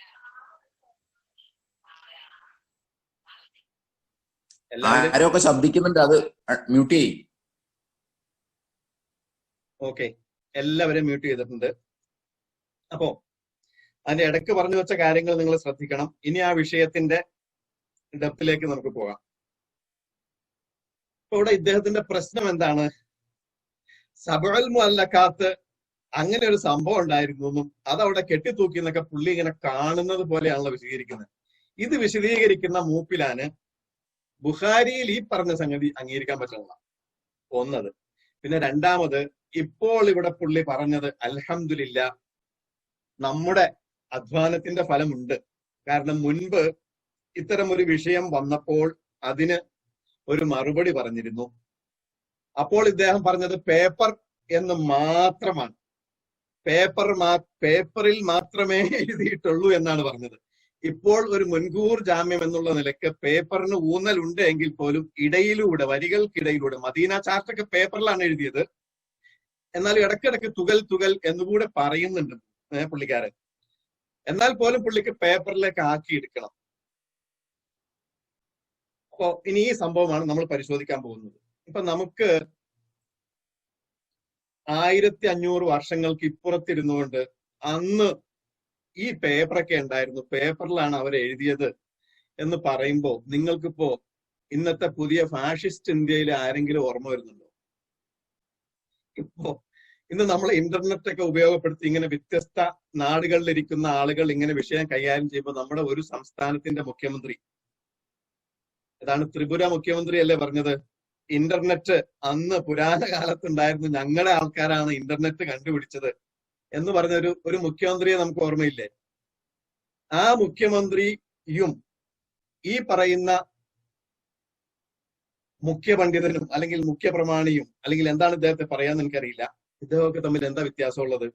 ആരൊക്കെ ശബ്ദിക്കുന്നുണ്ട്, അത് മ്യൂട്ട് ചെയ്യും. ഓക്കെ, എല്ലാവരും മ്യൂട്ട് ചെയ്തിട്ടുണ്ട്. അപ്പോ അതിന്റെ ഇടയ്ക്ക് പറഞ്ഞു വെച്ച കാര്യങ്ങൾ നിങ്ങൾ ശ്രദ്ധിക്കണം. ഇനി ആ വിഷയത്തിന്റെ ഡെപ്തിലേക്ക് നമുക്ക് പോകാം. ഇപ്പൊ ഇവിടെ ഇദ്ദേഹത്തിന്റെ പ്രശ്നം എന്താണ്? സബഉൽ മുഅല്ലഖാത്ത് അങ്ങനെ ഒരു സംഭവം ഉണ്ടായിരുന്നു എന്നും അതവിടെ കെട്ടിത്തൂക്കി എന്നൊക്കെ പുള്ളി ഇങ്ങനെ കാണുന്നത് പോലെയാണല്ലോ വിശദീകരിക്കുന്നത്. ഇത് വിശദീകരിക്കുന്ന മൂപ്പിലാണ് ബുഖാരിയിൽ ഈ പറഞ്ഞ സംഗതി അംഗീകരിക്കാൻ പറ്റുന്നില്ല. ഒന്നത്. പിന്നെ രണ്ടാമത്, ഇപ്പോൾ ഇവിടെ പുള്ളി പറഞ്ഞത് അൽഹംദുലില്ലാ നമ്മുടെ അധ്വാനത്തിന്റെ ഫലമുണ്ട്. കാരണം മുൻപ് ഇത്തരം ഒരു വിഷയം വന്നപ്പോൾ അതിന് ഒരു മറുപടി പറഞ്ഞിരുന്നു. അപ്പോൾ ഇദ്ദേഹം പറഞ്ഞത് പേപ്പർ എന്ന് മാത്രമാണ്, പേപ്പറിൽ മാത്രമേ എഴുതിയിട്ടുള്ളൂ എന്നാണ് പറഞ്ഞത്. ഇപ്പോൾ ഒരു മുൻകൂർ ജാമ്യം എന്നുള്ള നിലയ്ക്ക് പേപ്പറിന് ഊന്നലുണ്ട് എങ്കിൽ പോലും ഇടയിലൂടെ, വരികൾക്കിടയിലൂടെ, മദീന ചാർട്ടൊക്കെ പേപ്പറിലാണ് എഴുതിയത്, എന്നാൽ ഇടയ്ക്കിടയ്ക്ക് തുകൽ എന്നുകൂടെ പറയുന്നുണ്ട് പുള്ളിക്കാരൻ. എന്നാൽ പോലും പുള്ളിക്ക് പേപ്പറിലേക്ക് ആക്കിയെടുക്കണം. അപ്പോ ഇനി ഈ സംഭവമാണ് നമ്മൾ പരിശോധിക്കാൻ പോകുന്നത്. ഇപ്പൊ നമുക്ക് 1500 വർഷങ്ങൾക്ക് ഇപ്പുറത്തിരുന്നുകൊണ്ട് അന്ന് ഈ പേപ്പറൊക്കെ ഉണ്ടായിരുന്നു, പേപ്പറിലാണ് അവർ എഴുതിയത് എന്ന് പറയുമ്പോൾ നിങ്ങൾക്കിപ്പോ ഇന്നത്തെ പുതിയ ഫാഷിസ്റ്റ് ഇന്ത്യയിൽ ആരെങ്കിലും ഓർമ്മ വരുന്നുണ്ടോ? ഇപ്പോ ഇന്ന് നമ്മൾ ഇന്റർനെറ്റ് ഒക്കെ ഉപയോഗപ്പെടുത്തി ഇങ്ങനെ വ്യത്യസ്ത നാടുകളിലിരിക്കുന്ന ആളുകൾ ഇങ്ങനെ വിഷയം കൈകാര്യം ചെയ്യുമ്പോൾ നമ്മുടെ ഒരു സംസ്ഥാനത്തിന്റെ മുഖ്യമന്ത്രി, അതാണ് ത്രിപുര മുഖ്യമന്ത്രി അല്ലേ പറഞ്ഞത്, ഇന്റർനെറ്റ് അന്ന് പുരാന കാലത്തുണ്ടായിരുന്നു, ഞങ്ങളുടെ ആൾക്കാരാണ് ഇന്റർനെറ്റ് കണ്ടുപിടിച്ചത് എന്ന് പറഞ്ഞ ഒരു മുഖ്യമന്ത്രിയെ നമുക്ക് ഓർമ്മയില്ലേ? ആ മുഖ്യമന്ത്രിയും ഈ പറയുന്ന മുഖ്യ പണ്ഡിതനും അല്ലെങ്കിൽ മുഖ്യ പ്രമാണിയും അല്ലെങ്കിൽ എന്താണ് ഇദ്ദേഹത്തെ പറയാന്ന് എനിക്കറിയില്ല, ഇദ്ദേഹമൊക്കെ തമ്മിൽ എന്താ വ്യത്യാസമുള്ളത്?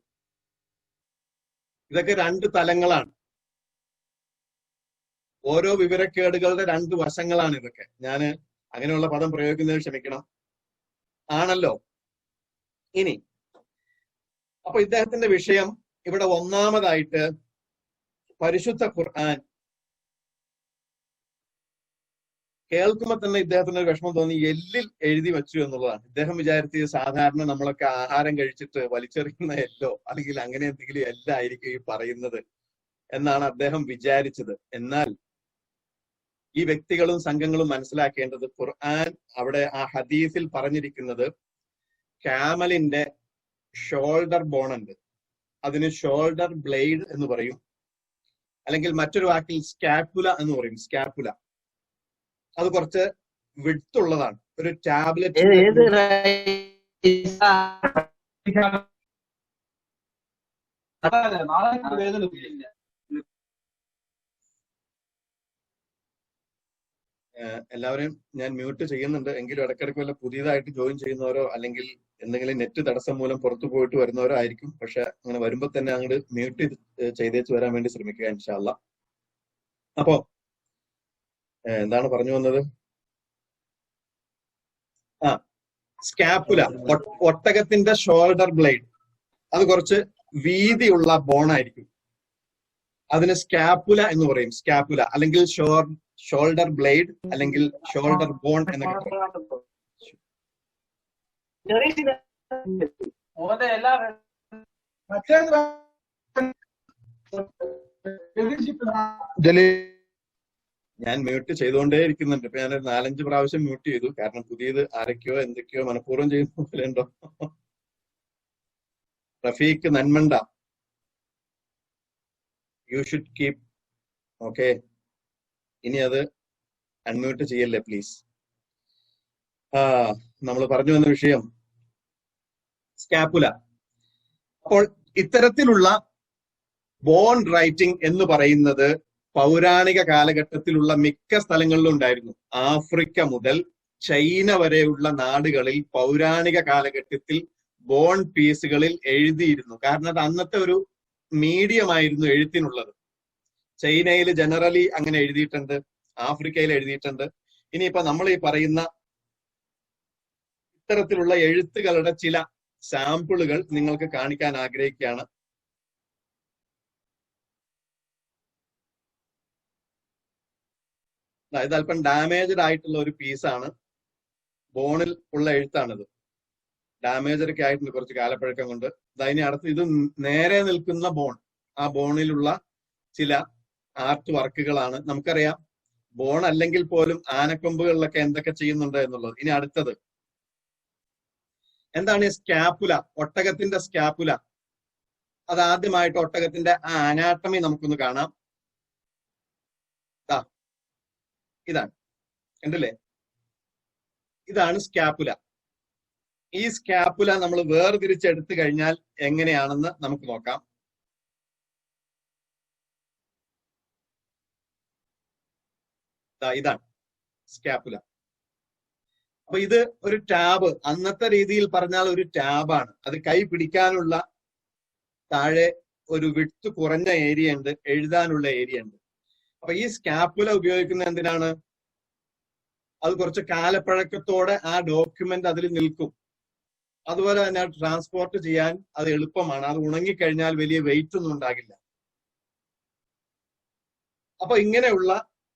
ഇതൊക്കെ 2 തലങ്ങളാണ്. ഓരോ വിവരക്കേടുകളുടെ 2 വശങ്ങളാണ് ഇതൊക്കെ. ഞാൻ അങ്ങനെയുള്ള പദം പ്രയോഗിക്കുന്നത് ക്ഷമിക്കണം. ആണല്ലോ. ഇനി അപ്പൊ ഇദ്ദേഹത്തിന്റെ വിഷയം ഇവിടെ ഒന്നാമതായിട്ട് പരിശുദ്ധ ഖുർആൻ കേൾക്കുമ്പോൾ തന്നെ ഇദ്ദേഹത്തിന് ഒരു വിഷമം തോന്നി, എല്ലിൽ എഴുതി വെച്ചു എന്നുള്ളതാണ്. ഇദ്ദേഹം വിചാരിച്ചത് സാധാരണ നമ്മളൊക്കെ ആഹാരം കഴിച്ചിട്ട് വലിച്ചെറിയുന്ന എല്ലോ അല്ലെങ്കിൽ അങ്ങനെ എന്തെങ്കിലും എല്ലാം ആയിരിക്കും ഈ പറയുന്നത് എന്നാണ് അദ്ദേഹം വിചാരിച്ചത്. എന്നാൽ ഈ വ്യക്തികളും സംഘങ്ങളും മനസ്സിലാക്കേണ്ടത് ഖുർആൻ അവിടെ ആ ഹദീസിൽ പറഞ്ഞിരിക്കുന്നത് ക്യാമലിന്റെ ഷോൾഡർ ബോൺ ഉണ്ട്, അതിന് ഷോൾഡർ ബ്ലേഡ് എന്ന് പറയും, അല്ലെങ്കിൽ മറ്റൊരു വാക്കിൽ സ്കാപ്പുല എന്ന് പറയും. സ്കാപ്പുല അത് കുറച്ച് വിഡ്ത്തുള്ളതാണ്. ഒരു ടാബ്ലറ്റ് എല്ലാവരെയും ഞാൻ മ്യൂട്ട് ചെയ്യുന്നുണ്ട്, എങ്കിലും ഇടയ്ക്കിടയ്ക്ക് വല്ല പുതിയതായിട്ട് ജോയിൻ ചെയ്യുന്നവരോ അല്ലെങ്കിൽ എന്തെങ്കിലും നെറ്റ് തടസ്സം മൂലം പുറത്തു പോയിട്ട് വരുന്നവരോ ആയിരിക്കും. പക്ഷെ അങ്ങനെ വരുമ്പോ തന്നെ അങ്ങോട്ട് മ്യൂട്ട് ചെയ്തേച്ച് വരാൻ വേണ്ടി ശ്രമിക്കുക ഇൻഷാ അല്ലാ. അപ്പോ എന്താണ് പറഞ്ഞു വന്നത്? സ്കാപ്പുല, ഒട്ടകത്തിന്റെ ഷോൾഡർ ബ്ലേഡ്, അത് കുറച്ച് വീതിയുള്ള ബോണായിരിക്കും, അതിന് സ്കാപ്പുല എന്ന് പറയും. സ്കാപ്പുല അല്ലെങ്കിൽ ഷോൾഡർ ബ്ലേഡ് അല്ലെങ്കിൽ ഷോൾഡർ ബോൺ എന്നൊക്കെ പറയും. ഞാൻ മ്യൂട്ട് ചെയ്തുകൊണ്ടേ ഇരിക്കുന്നുണ്ട്. ഇപ്പൊ ഞാനൊരു 4-5 പ്രാവശ്യം മ്യൂട്ട് ചെയ്തു. കാരണം പുതിയത് ആരൊക്കെയോ എന്തൊക്കെയോ മനഃപൂർവ്വം ചെയ്യുന്ന പോലെ ഉണ്ടോ? Rafeeq Nanmanda, you should keep. Okay, ഇനി അത് അൺമ്യൂട്ട് ചെയ്യല്ലേ പ്ലീസ്. നമ്മൾ പറഞ്ഞു വന്ന വിഷയം സ്കാപ്പുല. അപ്പോൾ ഇത്തരത്തിലുള്ള ബോൺ റൈറ്റിംഗ് എന്ന് പറയുന്നത് പൗരാണിക കാലഘട്ടത്തിലുള്ള മിക്ക സ്ഥലങ്ങളിലും ഉണ്ടായിരുന്നു. ആഫ്രിക്ക മുതൽ ചൈന വരെയുള്ള നാടുകളിൽ പൗരാണിക കാലഘട്ടത്തിൽ ബോൺ പീസുകളിൽ എഴുതിയിരുന്നു. കാരണം അത് അന്നത്തെ ഒരു മീഡിയമായിരുന്നു എഴുത്തിനുള്ളത്. ചൈനയിൽ ജനറലി അങ്ങനെ എഴുതിയിട്ടുണ്ട്, ആഫ്രിക്കയിൽ എഴുതിയിട്ടുണ്ട്. ഇനിയിപ്പോ നമ്മൾ ഈ പറയുന്ന ഇത്തരത്തിലുള്ള എഴുത്തുകളുടെ ചില സാമ്പിളുകൾ നിങ്ങൾക്ക് കാണിക്കാൻ ആഗ്രഹിക്കുകയാണ്. ഇത് അല്പം ഡാമേജ്ഡ് ആയിട്ടുള്ള ഒരു പീസാണ്, ബോണിൽ ഉള്ള എഴുത്താണിത്. ഡാമേജ് ഒക്കെ ആയിട്ടുണ്ട് കുറച്ച് കാലപ്പഴക്കം കൊണ്ട്. അതിന് അടുത്ത് ഇത് നേരെ നിൽക്കുന്ന ബോൺ, ആ ബോണിലുള്ള ചില ആർട്ട് വർക്കുകളാണ്. നമുക്കറിയാം ബോൺ അല്ലെങ്കിൽ പോലും ആനക്കൊമ്പുകളിലൊക്കെ എന്തൊക്കെ ചെയ്യുന്നുണ്ട് എന്നുള്ളത്. ഇനി അടുത്തത് എന്താണ്? സ്കാപ്പുല, ഒട്ടകത്തിന്റെ സ്കാപ്പുല. അത് ആദ്യമായിട്ട് ഒട്ടകത്തിന്റെ ആ അനാട്ടമി നമുക്കൊന്ന് കാണാം. ഇതാണ്, കണ്ടില്ലേ? ഇതാണ് സ്കാപ്പുല. ഈ സ്കാപ്പുല നമ്മൾ വേർതിരിച്ചെടുത്തു കഴിഞ്ഞാൽ എങ്ങനെയാണെന്ന് നമുക്ക് നോക്കാം. ഇതാണ് സ്കാപ്പുല. അപ്പൊ ഇത് ഒരു ടാബ്, അന്നത്തെ രീതിയിൽ പറഞ്ഞാൽ ഒരു ടാബാണ്. അത് കൈ പിടിക്കാനുള്ള താഴെ ഒരു വിഡ്ത് കുറഞ്ഞ ഏരിയ ഉണ്ട്, എഴുതാനുള്ള ഏരിയ ഉണ്ട്. അപ്പൊ ഈ സ്കാപ്പുല ഉപയോഗിക്കുന്നത് എന്തിനാണ്? അത് കുറച്ച് കാലപ്പഴക്കത്തോടെ ആ ഡോക്യുമെന്റ് അതിൽ നിൽക്കും. അതുപോലെ തന്നെ ട്രാൻസ്പോർട്ട് ചെയ്യാൻ അത് എളുപ്പമാണ്. അത് ഉണങ്ങിക്കഴിഞ്ഞാൽ വലിയ വെയിറ്റ് ഒന്നും ഉണ്ടാകില്ല. അപ്പൊ ഇങ്ങനെയുള്ള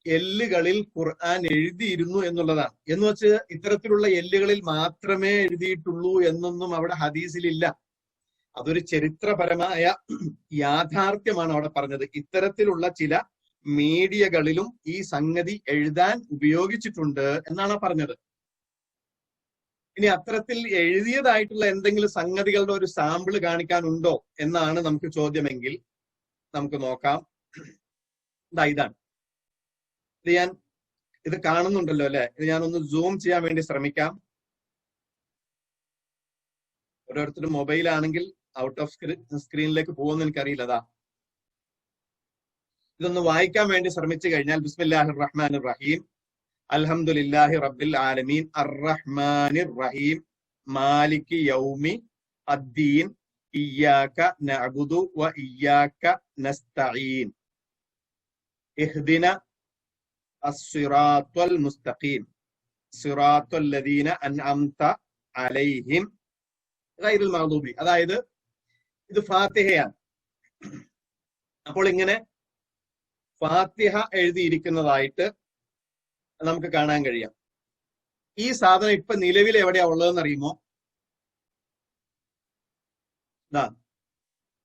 എല്ലുകളിൽ ഖുർആൻ എഴുതിയിരുന്നു എന്നുള്ളതാണ്. എന്ന് വെച്ച് ഇത്തരത്തിലുള്ള എല്ലുകളിൽ മാത്രമേ എഴുതിയിട്ടുള്ളൂ എന്നൊന്നും അവിടെ ഹദീസിലില്ല. അതൊരു ചരിത്രപരമായ യാഥാർത്ഥ്യമാണ് അവിടെ പറഞ്ഞത്. ഇത്തരത്തിലുള്ള ചില മീഡിയകളിലും ഈ സംഗതി എഴുതാൻ ഉപയോഗിച്ചിട്ടുണ്ട് എന്നാണ് പറഞ്ഞത്. ഇനി അത്തരത്തിൽ എഴുതിയതായിട്ടുള്ള എന്തെങ്കിലും സംഗതികളുടെ ഒരു സാമ്പിള് കാണിക്കാനുണ്ടോ എന്നാണ് നമുക്ക് ചോദ്യമെങ്കിൽ നമുക്ക് നോക്കാം. ഇതാണ്. ഇത് കാണുന്നുണ്ടല്ലോ അല്ലെ? ഇത് ഞാനൊന്ന് സൂം ചെയ്യാൻ വേണ്ടി ശ്രമിക്കാം. ഓരോരുത്തരും മൊബൈലാണെങ്കിൽ ഔട്ട് ഓഫ് സ്ക്രീനിലേക്ക് പോകുമെന്ന് എനിക്കറിയില്ല. ഇതൊന്ന് വായിക്കാൻ വേണ്ടി ശ്രമിച്ചു കഴിഞ്ഞാൽ ബിസ്മില്ലാഹിർ റഹ്മാനിർ റഹീം, അൽഹംദുലില്ലാഹി റബ്ബിൽ ആലമീൻ, അർറഹ്മാനിർ റഹീം, മാലികി യൗമി അദ്ദീൻ, ഇയ്യാക നഅ്ബുദു വ ഇയ്യാക നസ്തഈൻ, ഇഹ്ദിന അസ്സിറാത്തുൽ മുസ്തഖീം, സിറാത്തുൽ ലദീന അൻഅംത അലൈഹിം ഗൈറുൽ മഗ്ദൂബി. അതായത് ഇത് ഫാത്തിഹയാണ്. അപ്പോൾ ഇങ്ങനെ ഫാത്തിഹ എഴുതിയിരിക്കുന്നതായിട്ട് നമുക്ക് കാണാൻ കഴിയാം. ഈ സാധനം ഇപ്പൊ നിലവിൽ എവിടെയാ ഉള്ളതെന്ന് അറിയുമോ?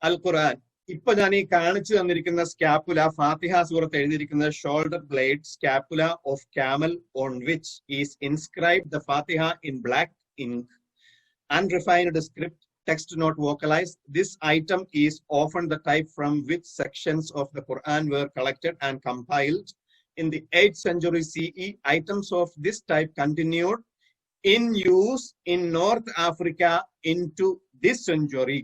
അൽ ഖുർആൻ. ഇപ്പൊ ഞാൻ ഈ കാണിച്ചു തന്നിരിക്കുന്ന സ്കാപ്പുല, ഫാത്തിഹ സൂറത്ത് എഴുതിയിരിക്കുന്നത് shoulder blade scapula of camel on which is inscribed the Fatiha in black ink, unrefined script, text not vocalized. This item is often the type from which sections of the Quran were collected and compiled. In the 8th century CE, items of this type continued in use in North Africa into this century.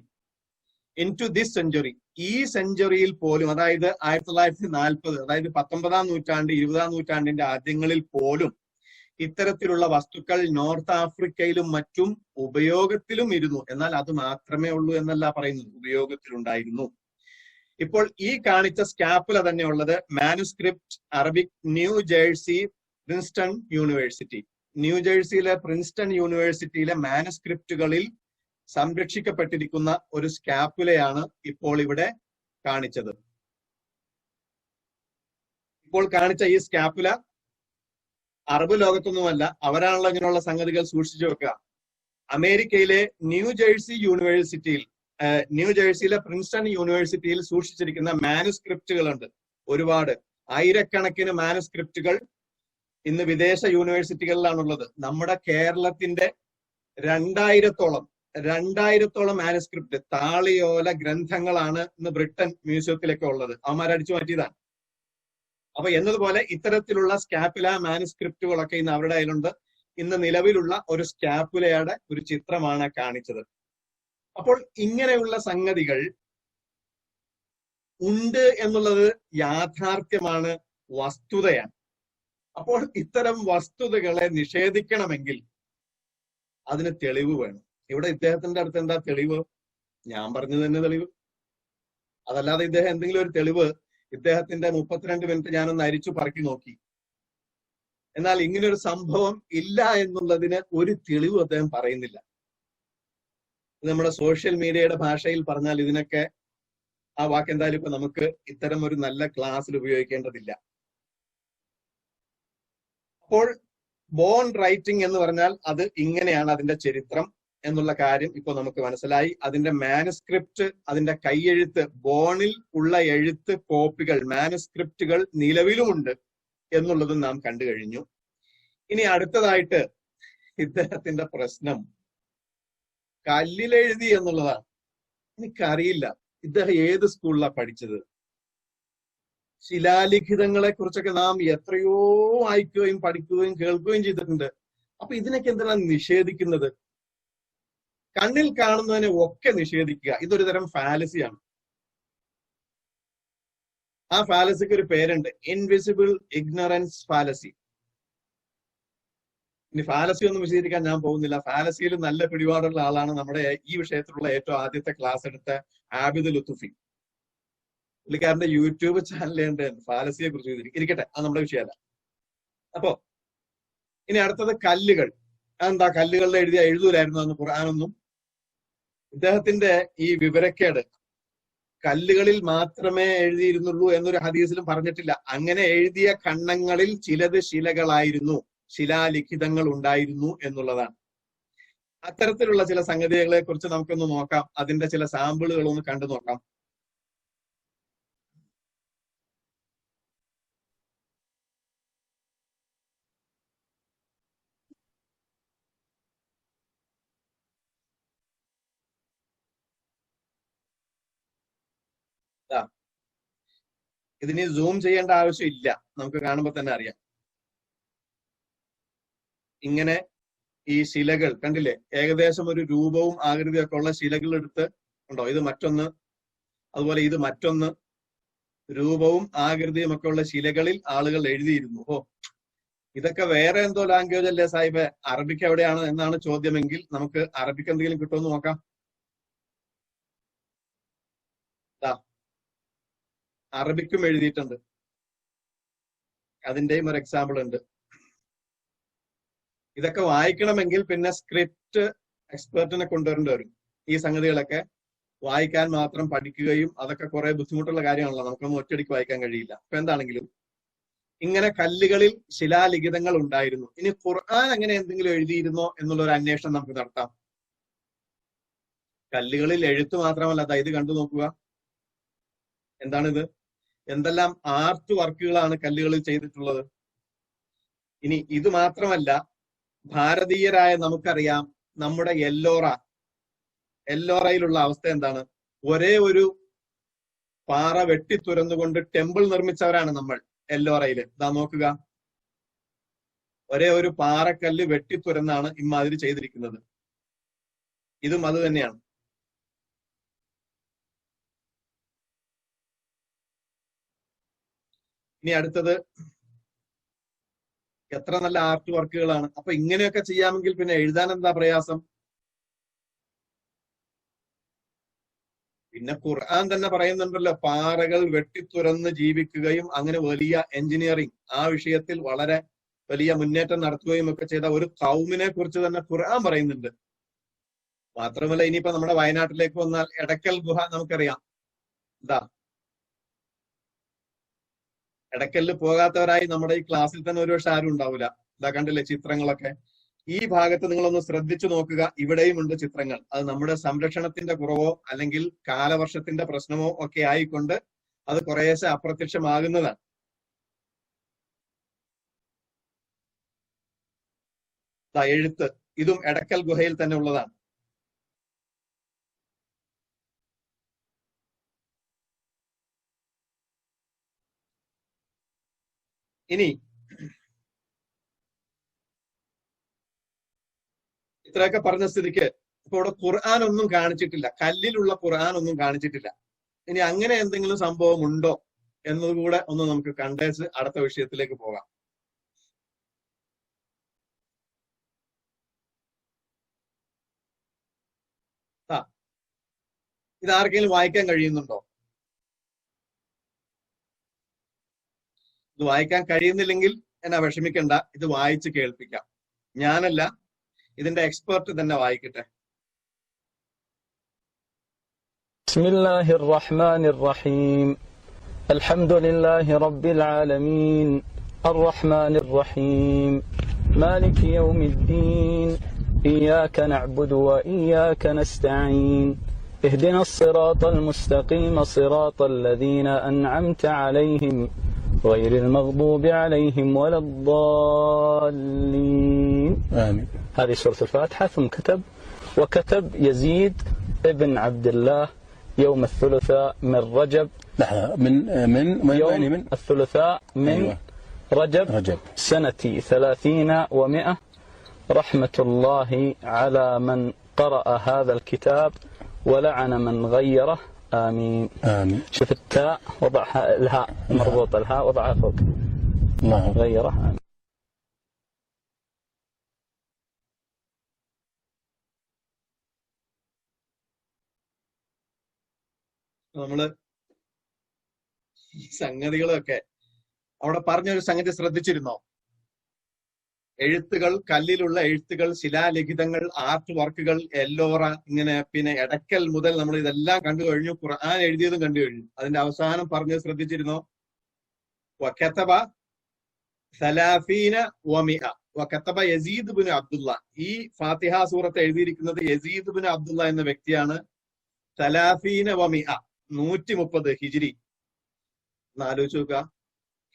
ഈ സെഞ്ചുറിയിൽ പോലും, അതായത് 1940, അതായത് 19ാം നൂറ്റാണ്ട് 20ാം നൂറ്റാണ്ടിന്റെ ആദ്യങ്ങളിൽ പോലും ഇത്തരത്തിലുള്ള വസ്തുക്കൾ north ആഫ്രിക്കയിലും മറ്റും ഉപയോഗത്തിലും ഇരുന്നു. എന്നാൽ അത് മാത്രമേ ഉള്ളൂ എന്നല്ല പറയുന്നത്, ഉപയോഗത്തിലുണ്ടായിരുന്നു. ഇപ്പോൾ ഈ കാണിച്ച സ്കാപ്പുല തന്നെ ഉള്ളത് manuscript Arabic, New Jersey Princeton university. ന്യൂജേഴ്സിയിലെ പ്രിൻസ്റ്റൺ യൂണിവേഴ്സിറ്റിയിലെ മാനുസ്ക്രിപ്റ്റുകളിൽ സംരക്ഷിക്കപ്പെട്ടിരിക്കുന്ന ഒരു സ്കാപ്പുലയാണ് ഇപ്പോൾ ഇവിടെ കാണിച്ചത്. ഇപ്പോൾ കാണിച്ച ഈ സ്കാപ്പുല അറബ് ലോകത്തൊന്നുമല്ല, അവരാണല്ലോ ഇങ്ങനെയുള്ള സംഗതികൾ സൂക്ഷിച്ചു വെക്കുക. അമേരിക്കയിലെ ന്യൂജേഴ്സിയിലെ പ്രിൻസ്റ്റൺ യൂണിവേഴ്സിറ്റിയിൽ സൂക്ഷിച്ചിരിക്കുന്ന മാനുസ്ക്രിപ്റ്റുകളുണ്ട്. ഒരുപാട്, ആയിരക്കണക്കിന് മാനുസ്ക്രിപ്റ്റുകൾ ഇന്ന് വിദേശ യൂണിവേഴ്സിറ്റികളിലാണുള്ളത്. നമ്മുടെ കേരളത്തിന്റെ 2000-ഓളം മാനുസ്ക്രിപ്റ്റ്, താളിയോല ഗ്രന്ഥങ്ങളാണ് ഇന്ന് ബ്രിട്ടൻ മ്യൂസിയത്തിലൊക്കെ ഉള്ളത്. അവന്മാരടിച്ചു മാറ്റിയതാണ്. അപ്പൊ എന്നതുപോലെ ഇത്തരത്തിലുള്ള സ്കാപ്പുല മാനുസ്ക്രിപ്റ്റുകളൊക്കെ ഇന്ന് അവരുടെ കയ്യിലുണ്ട്. ഇന്ന് നിലവിലുള്ള ഒരു സ്കാപ്പുലയുടെ ഒരു ചിത്രമാണ് കാണിച്ചത്. അപ്പോൾ ഇങ്ങനെയുള്ള സംഗതികൾ ഉണ്ട് എന്നുള്ളത് യാഥാർത്ഥ്യമാണ്, വസ്തുതയാണ്. അപ്പോൾ ഇത്തരം വസ്തുതകളെ നിഷേധിക്കണമെങ്കിൽ അതിന് തെളിവ് വേണം. ഇവിടെ ഇദ്ദേഹത്തിന്റെ അടുത്ത് എന്താ തെളിവ്? ഞാൻ പറഞ്ഞത് തന്നെ തെളിവ്. അതല്ലാതെ ഇദ്ദേഹം എന്തെങ്കിലും ഒരു തെളിവ്, ഇദ്ദേഹത്തിന്റെ 32 മിനിറ്റ് ഞാനൊന്ന് അരിച്ചു പറക്കി നോക്കി, എന്നാൽ ഇങ്ങനൊരു സംഭവം ഇല്ല എന്നുള്ളതിന് ഒരു തെളിവ് അദ്ദേഹം പറയുന്നില്ല. നമ്മുടെ സോഷ്യൽ മീഡിയയുടെ ഭാഷയിൽ പറഞ്ഞാൽ ഇതിനൊക്കെ ആ വാക്ക് എന്തായാലും ഇപ്പൊ നമുക്ക് ഇത്തരം ഒരു നല്ല ക്ലാസ്സിൽ ഉപയോഗിക്കേണ്ടതില്ല. അപ്പോൾ ബോൺ റൈറ്റിംഗ് എന്ന് പറഞ്ഞാൽ അത് ഇങ്ങനെയാണ് അതിന്റെ ചരിത്രം എന്നുള്ള കാര്യം ഇപ്പൊ നമുക്ക് മനസ്സിലായി. അതിന്റെ മാനുസ്ക്രിപ്റ്റ്, അതിന്റെ കൈയെഴുത്ത്, ബോണിൽ ഉള്ള എഴുത്ത് കോപ്പികൾ, മാനുസ്ക്രിപ്റ്റുകൾ നിലവിലുമുണ്ട് എന്നുള്ളതും നാം കണ്ടു കഴിഞ്ഞു. ഇനി അടുത്തതായിട്ട് ഇദ്ദേഹത്തിന്റെ പ്രശ്നം കല്ലിലെഴുതി എന്നുള്ളതാണ്. എനിക്കറിയില്ല ഇദ്ദേഹം ഏത് സ്കൂളിലാണ് പഠിച്ചത്. ശിലാലിഖിതങ്ങളെ കുറിച്ചൊക്കെ നാം എത്രയോ വായിക്കുകയും പഠിക്കുകയും കേൾക്കുകയും ചെയ്തിട്ടുണ്ട്. അപ്പൊ ഇതിനൊക്കെ എന്തിനാണ് നിഷേധിക്കുന്നത്? കണ്ണിൽ കാണുന്നതിനെ ഒക്കെ നിഷേധിക്കുക, ഇതൊരു തരം ഫാലസിയാണ്. ആ ഫാലസിക്ക് ഒരു പേരുണ്ട്, ഇൻവിസിബിൾ ഇഗ്നറൻസ് ഫാലസി. ഇനി ഫാലസി ഒന്നും വിശദീകരിക്കാൻ ഞാൻ പോകുന്നില്ല. ഫാലസിയിൽ നല്ല പിടിപാടുള്ള ആളാണ് നമ്മുടെ ഈ വിഷയത്തിലുള്ള ഏറ്റവും ആദ്യത്തെ ക്ലാസ് എടുത്ത ആബിദ് ലുത്തുഫി. പുള്ളിക്കാരന്റെ യൂട്യൂബ് ചാനലുണ്ട് ഫാലസിയെ കുറിച്ച് ഇരിക്കട്ടെ, അത് നമ്മുടെ വിഷയമല്ല. അപ്പോ ഇനി അടുത്തത് കല്ലുകൾ. അതെന്താ കല്ലുകളിൽ എഴുതൂലായിരുന്നു എന്ന് ഖുർആനൊന്നും? ഇദ്ദേഹത്തിന്റെ ഈ വിവരക്കേട് കല്ലുകളിൽ മാത്രമേ എഴുതിയിരുന്നുള്ളൂ എന്നൊരു ഹദീസിലും പറഞ്ഞിട്ടില്ല. അങ്ങനെ എഴുതിയ ഖണ്ഡങ്ങളിൽ ചിലത് ശിലകളായിരുന്നു, ശിലാലിഖിതങ്ങൾ ഉണ്ടായിരുന്നു എന്നുള്ളതാണ്. അത്തരത്തിലുള്ള ചില സംഗതികളെ കുറിച്ച് നമുക്കൊന്ന് നോക്കാം. അതിന്റെ ചില സാമ്പിളുകൾ ഒന്ന് കണ്ടു നോക്കാം. ഇതിന് സൂം ചെയ്യേണ്ട ആവശ്യമില്ല, നമുക്ക് കാണുമ്പോൾ തന്നെ അറിയാം. ഇങ്ങനെ ഈ ശിലകൾ കണ്ടില്ലേ, ഏകദേശം ഒരു രൂപവും ആകൃതിയൊക്കെ ഉള്ള ശിലകൾ എടുത്ത് ഉണ്ടോ, ഇത് മറ്റൊന്ന്, അതുപോലെ ഇത് മറ്റൊന്ന്, രൂപവും ആകൃതിയും ഒക്കെ ഉള്ള ശിലകളിൽ ആളുകൾ എഴുതിയിരുന്നു. ഓ, ഇതൊക്കെ വേറെ എന്തോ ലാംഗ്വേജ് അല്ലേ സാഹിബ്, അറബിക്ക് എവിടെയാണ് എന്നാണ് ചോദ്യമെങ്കിൽ നമുക്ക് അറബിക്ക് എന്തെങ്കിലും കിട്ടുമെന്ന് നോക്കാം. അറബിക്കും എഴുതിയിട്ടുണ്ട്, അതിന്റെയും ഒരു എക്സാമ്പിൾ ഉണ്ട്. ഇതൊക്കെ വായിക്കണമെങ്കിൽ പിന്നെ സ്ക്രിപ്റ്റ് എക്സ്പെർട്ടിനെ കൊണ്ടുവരേണ്ടി വരും. ഈ സംഗതികളൊക്കെ വായിക്കാൻ മാത്രം പഠിക്കുകയും അതൊക്കെ കുറെ ബുദ്ധിമുട്ടുള്ള കാര്യമാണല്ലോ, നമുക്കൊന്നും ഒറ്റയടിക്ക് വായിക്കാൻ കഴിയില്ല. അപ്പൊ എന്താണെങ്കിലും ഇങ്ങനെ കല്ലുകളിൽ ശിലാലിഖിതങ്ങൾ ഉണ്ടായിരുന്നു. ഇനി ഖുർആൻ അങ്ങനെ എന്തെങ്കിലും എഴുതിയിരുന്നോ എന്നുള്ളൊരു അന്വേഷണം നമുക്ക് നടത്താം. കല്ലുകളിൽ എഴുത്ത് മാത്രമല്ല, ഇത് കണ്ടു നോക്കുക. എന്താണിത്? എന്തെല്ലാം ആർട്ട് വർക്കുകളാണ് കല്ലുകളിൽ ചെയ്തിട്ടുള്ളത്. ഇനി ഇത് മാത്രമല്ല, ഭാരതീയരായ നമുക്കറിയാം നമ്മുടെ എല്ലോറയിലുള്ള അവസ്ഥ എന്താണ്? ഒരേ ഒരു പാറ വെട്ടിത്തുരന്നുകൊണ്ട് ടെമ്പിൾ നിർമ്മിച്ചവരാണ് നമ്മൾ എല്ലോറയില്. ഇതാ നോക്കുക, ഒരേ ഒരു പാറക്കല്ല് വെട്ടിത്തുരന്നാണ് ഇമാതിരി ചെയ്തിരിക്കുന്നത്. ഇതും അത് തന്നെയാണ്. ഇനി അടുത്തത് എത്ര നല്ല ആർട്ട് വർക്കുകളാണ്. അപ്പൊ ഇങ്ങനെയൊക്കെ ചെയ്യാമെങ്കിൽ പിന്നെ എഴുതാൻ എന്താ പ്രയാസം? പിന്നെ ഖുർആൻ തന്നെ പറയുന്നുണ്ടല്ലോ, പാറകൾ വെട്ടിത്തുരന്ന് ജീവിക്കുകയും അങ്ങനെ വലിയ എഞ്ചിനീയറിംഗ് ആ വിഷയത്തിൽ വളരെ വലിയ മുന്നേറ്റം നടത്തുകയും ഒക്കെ ചെയ്ത ഒരു ഖൗമിനെ കുറിച്ച് തന്നെ ഖുർആൻ പറയുന്നുണ്ട്. മാത്രമല്ല, ഇനിയിപ്പോ നമ്മുടെ വയനാട്ടിലേക്ക് വന്നാൽ എടക്കൽ ഗുഹ നമുക്കറിയാം. എടക്കലിൽ പോകാത്തവരായി നമ്മുടെ ഈ ക്ലാസ്സിൽ തന്നെ ഒരുപക്ഷെ ആരും ഉണ്ടാവില്ല. കണ്ടില്ലേ ചിത്രങ്ങളൊക്കെ? ഈ ഭാഗത്ത് നിങ്ങളൊന്ന് ശ്രദ്ധിച്ചു നോക്കുക, ഇവിടെയും ഉണ്ട് ചിത്രങ്ങൾ. അത് നമ്മുടെ സംരക്ഷണത്തിന്റെ കുറവോ അല്ലെങ്കിൽ കാലവർഷത്തിന്റെ പ്രശ്നമോ ഒക്കെ ആയിക്കൊണ്ട് അത് കുറേശ്ശെ അപ്രത്യക്ഷമാകുന്നതാണ്. എഴുത്ത്, ഇതും എടക്കൽ ഗുഹയിൽ തന്നെ ഉള്ളതാണ്. ഇനി ഇത്രയൊക്കെ പറഞ്ഞ സ്ഥിതിക്ക് ഇപ്പൊ ഇവിടെ ഖുർആൻ ഒന്നും കാണിച്ചിട്ടില്ല, കല്ലിലുള്ള ഖുർആൻ ഒന്നും കാണിച്ചിട്ടില്ല. ഇനി അങ്ങനെ എന്തെങ്കിലും സംഭവം ഉണ്ടോ എന്നതുകൂടെ ഒന്ന് നമുക്ക് കണ്ടേച്ച് അടുത്ത വിഷയത്തിലേക്ക് പോകാം. ഇത് ആർക്കെങ്കിലും വായിക്കാൻ കഴിയുന്നുണ്ടോ? ഇത് വായിക്കാൻ കഴിയുന്നില്ലെങ്കിൽ എന്നാ വിഷമിക്കണ്ട, ഇത് വായിച്ച് കേൾപ്പിക്കാം. ഞാനല്ല, ഇതിന്റെ എക്സ്പെർട്ട് തന്നെ വായിക്കട്ടെ. ബിസ്മില്ലാഹിർ റഹ്മാനിർ റഹീം. അൽഹംദുലില്ലാഹി റബ്ബിൽ ആലമീൻ അർറഹ്മാനിർ റഹീം മാലികി യൗമിദ്ദീൻ ഇയ്യാക നഅ്ബുദു വഇയ്യാക നസ്തഈൻ اهدنا الصراط المستقيم صراط الذين أنعمت عليهم غير المغضوب عليهم ولا الضالين آمين. هذه سورة الفاتحة. ثم وكتب يزيد ابن عبد الله يوم الثلاثاء من رجب يوم الثلاثاء من أيوة. رجب سنة 30 و100 رحمة الله على من قرأ هذا الكتاب ولعن من غيره آمين. آمين. شوف التاء وضعها الهاء مربوطة، الهاء وضعها فوق الله غيره. آمين. നമ്മള് ഈ സംഗതികളൊക്കെ അവിടെ പറഞ്ഞൊരു സംഗതി ശ്രദ്ധിച്ചിരുന്നോ? എഴുത്തുകൾ, കല്ലിലുള്ള എഴുത്തുകൾ, ശിലാലിഖിതങ്ങൾ, ആർട്ട് വർക്കുകൾ, എല്ലോറ, ഇങ്ങനെ പിന്നെ എടക്കൽ മുതൽ നമ്മൾ ഇതെല്ലാം കണ്ടു കഴിഞ്ഞു. ഖുർആൻ എഴുതിയതും കണ്ടു കഴിഞ്ഞു. അതിന്റെ അവസാനം പറഞ്ഞത് ശ്രദ്ധിച്ചിരുന്നോ? വകതബ 30 و100 വകതബ യസീദ് ബിൻ അബ്ദുള്ള. ഈ ഫാത്തിഹ സൂറത്ത് എഴുതിയിരിക്കുന്നത് യസീദ് ബിൻ അബ്ദുള്ള എന്ന വ്യക്തിയാണ്. 30 و100 130 ഹിജ്രി. ആലോചിച്ച് നോക്കുക,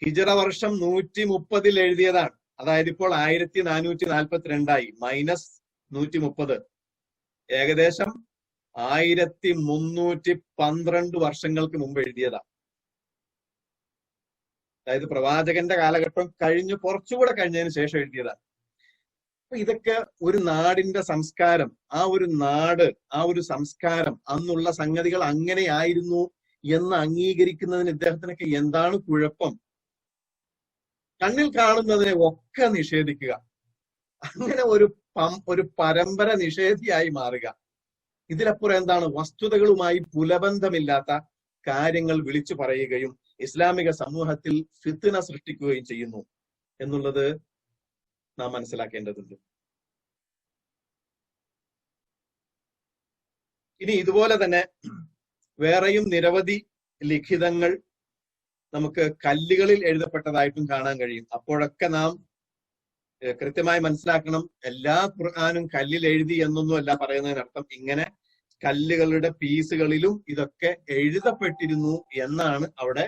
ഹിജ്റ വർഷം 130 എഴുതിയതാണ്. അതായത് ഇപ്പോൾ 1442 മൈനസ് 130, ഏകദേശം 1312 വർഷങ്ങൾക്ക് മുമ്പ് എഴുതിയതാണ്. അതായത് പ്രവാചകന്റെ കാലഘട്ടം കഴിഞ്ഞ് കുറച്ചുകൂടെ കഴിഞ്ഞതിന് ശേഷം എഴുതിയതാണ്. അപ്പൊ ഇതൊക്കെ ഒരു നാടിന്റെ സംസ്കാരം, ആ ഒരു നാട്, ആ ഒരു സംസ്കാരം, അന്നുള്ള സംഗതികൾ അങ്ങനെയായിരുന്നു എന്ന് അംഗീകരിക്കുന്നതിന് ഇദ്ദേഹത്തിനൊക്കെ എന്താണ് കുഴപ്പം? കണ്ണിൽ കാണുന്നതിനെ ഒക്കെ നിഷേധിക്കുക, അങ്ങനെ ഒരു പരമ്പര നിഷേധിയായി മാറുക. ഇതിലപ്പുറം എന്താണ്? വസ്തുതകളുമായി പുലബന്ധമില്ലാത്ത കാര്യങ്ങൾ വിളിച്ചു പറയുകയും ഇസ്ലാമിക സമൂഹത്തിൽ ഫിത്ന സൃഷ്ടിക്കുകയും ചെയ്യുന്നു എന്നുള്ളത് നാം മനസ്സിലാക്കേണ്ടതുണ്ട്. ഇനി ഇതുപോലെ തന്നെ വേറെയും നിരവധി ലിഖിതങ്ങൾ നമുക്ക് കല്ലുകളിൽ എഴുതപ്പെട്ടതായിട്ടും കാണാൻ കഴിയും. അപ്പോഴൊക്കെ നാം കൃത്യമായി മനസ്സിലാക്കണം, എല്ലാ ഖുർആനും കല്ലിൽ എഴുതി എന്നൊന്നും അല്ല പറയുന്നതിനർത്ഥം. ഇങ്ങനെ കല്ലുകളുടെ പീസുകളിലും ഇതൊക്കെ എഴുതപ്പെട്ടിരുന്നു എന്നാണ് അവിടെ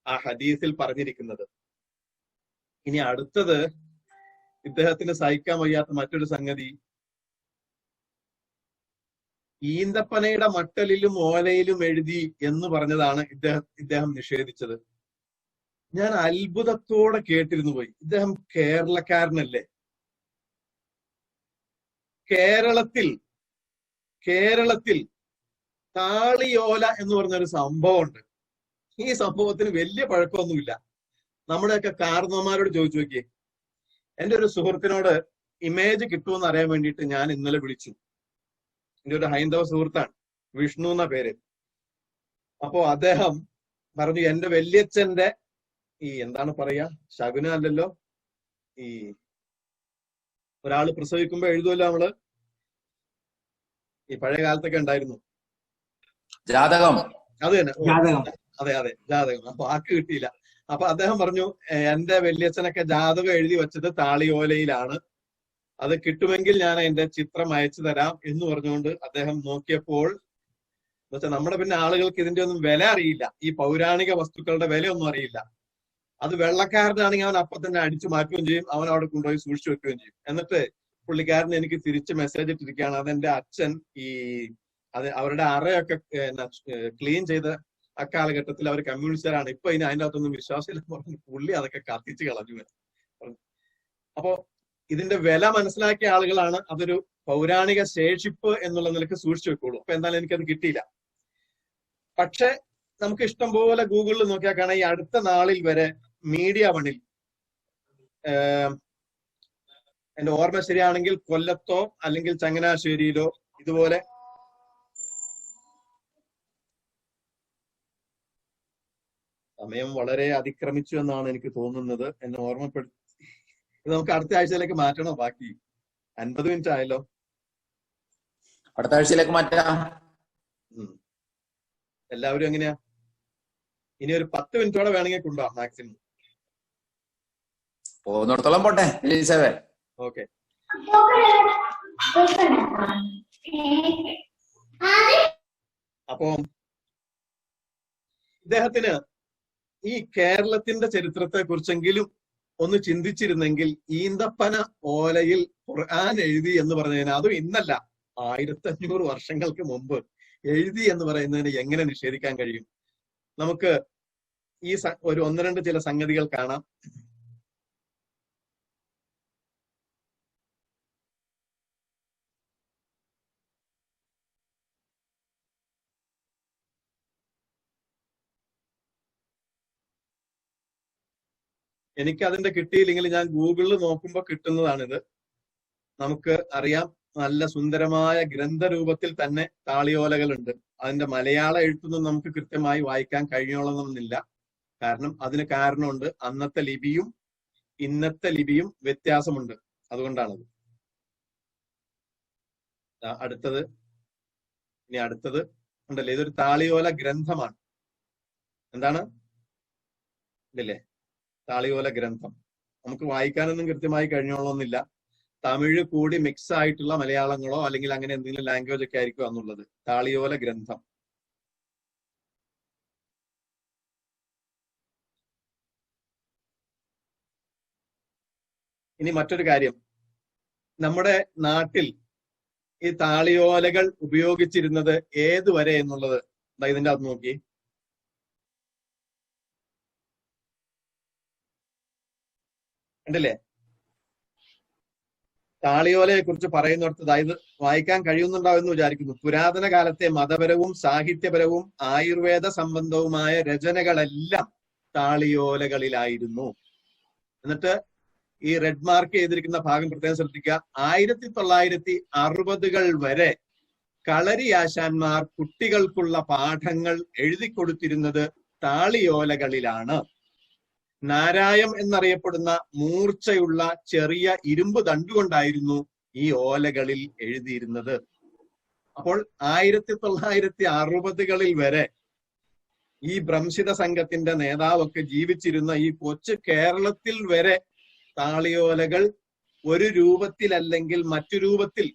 ആ ഹദീസിൽ പറഞ്ഞിരിക്കുന്നത്. ഇനി അടുത്തത് ഇദ്ദേഹത്തിന് സഹിക്കാൻ വയ്യാത്ത മറ്റൊരു സംഗതി, ഈന്തപ്പനയുടെ മട്ടലിലും ഓലയിലും എഴുതി എന്ന് പറഞ്ഞതാണ് ഇദ്ദേഹം നിഷേധിച്ചത്. ഞാൻ അത്ഭുതത്തോടെ കേട്ടിരുന്നു പോയി. ഇദ്ദേഹം കേരളക്കാരനല്ലേ? കേരളത്തിൽ താളിയോല എന്ന് പറഞ്ഞൊരു സംഭവമുണ്ട്. ഈ സംഭവത്തിന് വലിയ പഴക്കമൊന്നുമില്ല. നമ്മുടെയൊക്കെ കാരണവന്മാരോട് ചോദിച്ചു നോക്കിയേ. എൻ്റെ ഒരു സുഹൃത്തിനോട് ഇമേജ് കിട്ടുമെന്ന് അറിയാൻ വേണ്ടിയിട്ട് ഞാൻ ഇന്നലെ വിളിച്ചു. എൻ്റെ ഒരു ഹൈന്ദവ സുഹൃത്താണ്, വിഷ്ണു എന്ന പേര്. അപ്പോ അദ്ദേഹം പറഞ്ഞു, എന്റെ വല്യച്ഛന്റെ ഈ എന്താണ് പറയാ, ശകുന അല്ലല്ലോ, ഈ ഒരാള് പ്രസവിക്കുമ്പോ എഴുതുമല്ലോ നമ്മള്, ഈ പഴയ കാലത്തൊക്കെ ഉണ്ടായിരുന്നു ജാതകം. അത് തന്നെ, അതെ ജാതകം. അപ്പൊ ആക്ക് കിട്ടിയില്ല. അപ്പൊ അദ്ദേഹം പറഞ്ഞു, എന്റെ വല്യച്ഛനൊക്കെ ജാതകം എഴുതി വെച്ചത് താളിയോലയിലാണ്, അത് കിട്ടുമെങ്കിൽ ഞാൻ എന്റെ ചിത്രം അയച്ചു തരാം എന്ന് പറഞ്ഞുകൊണ്ട് അദ്ദേഹം നോക്കിയപ്പോൾ, എന്നുവെച്ചാൽ നമ്മുടെ പിന്നെ ആളുകൾക്ക് ഇതിന്റെ ഒന്നും വില അറിയില്ല, ഈ പൗരാണിക വസ്തുക്കളുടെ വിലയൊന്നും അറിയില്ല. അത് വെള്ളക്കാരനാണെങ്കിൽ അവൻ അപ്പം തന്നെ അടിച്ചു മാറ്റുകയും ചെയ്യും, അവൻ അവിടെ കൊണ്ടുപോയി സൂക്ഷിച്ചു വെക്കുകയും ചെയ്യും. എന്നിട്ട് പുള്ളിക്കാരൻ എനിക്ക് തിരിച്ച് മെസ്സേജ് ഇട്ടിരിക്കുകയാണ്, അതെന്റെ അച്ഛൻ അവരുടെ അറയൊക്കെ ക്ലീൻ ചെയ്ത അക്കാലഘട്ടത്തിൽ അവർ കമ്മ്യൂണിസ്റ്റുകാരാണ്, ഇപ്പൊ ഇനി അതിൻ്റെ അകത്തൊന്നും വിശ്വാസമില്ല പറഞ്ഞു പുള്ളി അതൊക്കെ കത്തിച്ച് കളഞ്ഞു. അപ്പോ ഇതിന്റെ വില മനസ്സിലാക്കിയ ആളുകളാണ് അതൊരു പൗരാണിക ശേഷിപ്പ് എന്നുള്ള നിലക്ക് സൂക്ഷിച്ചു വെക്കുള്ളൂ. അപ്പൊ എന്തായാലും എനിക്കത് കിട്ടിയില്ല. പക്ഷെ നമുക്ക് ഇഷ്ടം പോലെ ഗൂഗിളിൽ നോക്കിയാൽ കാണാം, ഈ അടുത്ത നാളിൽ വരെ മീഡിയ വണിൽ എന്റെ ഓർമ്മ ശരിയാണെങ്കിൽ കൊല്ലത്തോ അല്ലെങ്കിൽ ചങ്ങനാശ്ശേരിയിലോ ഇതുപോലെ സമയം വളരെ അതിക്രമിച്ചു എന്നാണ് എനിക്ക് തോന്നുന്നത്. എന്നെ ഓർമ്മപ്പെടുത്തി ഇത് നമുക്ക് അടുത്ത ആഴ്ചയിലേക്ക് മാറ്റണോ? ബാക്കി 50 മിനിറ്റ് ആയല്ലോ. അടുത്ത ആഴ്ചയിലേക്ക് മാറ്റാം. എല്ലാവരും എങ്ങനെയാ? ഇനി ഒരു 10 മിനിറ്റോടെ വേണമെങ്കിൽ കൊണ്ടുപോകാം മാക്സിമം. പോകുന്നിടത്തോളം പോട്ടെ. ഓക്കെ. അപ്പോ ഇദ്ദേഹത്തിന് ഈ കേരളത്തിന്റെ ചരിത്രത്തെ കുറിച്ചെങ്കിലും ഒന്ന് ചിന്തിച്ചിരുന്നെങ്കിൽ ഈന്തപ്പന ഓലയിൽ ഖുർആൻ എഴുതി എന്ന് പറഞ്ഞതിന്, അതും ഇന്നല്ല 1500 വർഷങ്ങൾക്ക് മുമ്പ് എഴുതി എന്ന് പറയുന്നതിന് എങ്ങനെ നിഷേധിക്കാൻ കഴിയും? നമുക്ക് ഈ ഒരു 1-2 ചില സംഗതികൾ കാണാം. എനിക്ക് അതിന്റെ കിട്ടിയില്ലെങ്കിൽ ഞാൻ ഗൂഗിളിൽ നോക്കുമ്പോൾ കിട്ടുന്നതാണിത്. നമുക്ക് അറിയാം, നല്ല സുന്ദരമായ ഗ്രന്ഥരൂപത്തിൽ തന്നെ താളിയോലകളുണ്ട്. അതിന്റെ മലയാള എഴുത്തൊന്നും നമുക്ക് കൃത്യമായി വായിക്കാൻ കഴിഞ്ഞോളണമെന്നില്ല. അതിന് കാരണമുണ്ട്. അന്നത്തെ ലിപിയും ഇന്നത്തെ ലിപിയും വ്യത്യാസമുണ്ട്. അതുകൊണ്ടാണത്. ഇനി അടുത്തത് ഉണ്ടല്ലേ, ഇതൊരു താളിയോല ഗ്രന്ഥമാണ്. എന്താണ് ഇതല്ലേ താളിയോല ഗ്രന്ഥം? നമുക്ക് വായിക്കാനൊന്നും കൃത്യമായി കഴിഞ്ഞോളന്നില്ല. തമിഴ് കൂടി മിക്സ് ആയിട്ടുള്ള മലയാളങ്ങളോ അല്ലെങ്കിൽ അങ്ങനെ എന്തെങ്കിലും ലാംഗ്വേജ് ഒക്കെ ആയിരിക്കും എന്നുള്ളത്. താളിയോല ഗ്രന്ഥം. ഇനി മറ്റൊരു കാര്യം, നമ്മുടെ നാട്ടിൽ ഈ താളിയോലകൾ ഉപയോഗിച്ചിരുന്നത് ഏതുവരെ എന്നുള്ളത് ഇതിന്റെ അകത്ത് നോക്കി. ഉണ്ടല്ലേ, താളിയോലയെ കുറിച്ച് പറയുന്നിടത്ത്, അതായത് വായിക്കാൻ കഴിയുന്നുണ്ടാവുമെന്ന് വിചാരിക്കുന്നു. പുരാതന കാലത്തെ മതപരവും സാഹിത്യപരവും ആയുർവേദ സംബന്ധവുമായ രചനകളെല്ലാം താളിയോലകളിലായിരുന്നു. എന്നിട്ട് ഈ റെഡ് മാർക്ക് ചെയ്തിരിക്കുന്ന ഭാഗം പ്രത്യേകം ശ്രദ്ധിക്കുക. 1960-കൾ വരെ കളരിയാശാന്മാർ കുട്ടികൾക്കുള്ള പാഠങ്ങൾ എഴുതി കൊടുത്തിരുന്നത് താളിയോലകളിലാണ്. നാരായം എന്നറിയപ്പെടുന്ന മൂർച്ചയുള്ള ചെറിയ ഇരുമ്പ് തണ്ടുകൊണ്ടായിരുന്നു ഈ ഓലകളിൽ എഴുതിയിരുന്നത്. അപ്പോൾ 1960-കളിൽ വരെ ഈ ഭ്രംശിത സംഘത്തിന്റെ നേതാവൊക്കെ ജീവിച്ചിരുന്ന ഈ കൊച്ചു കേരളത്തിൽ വരെ താളിയോലകൾ ഒരു രൂപത്തിലല്ലെങ്കിൽ മറ്റു രൂപത്തിൽ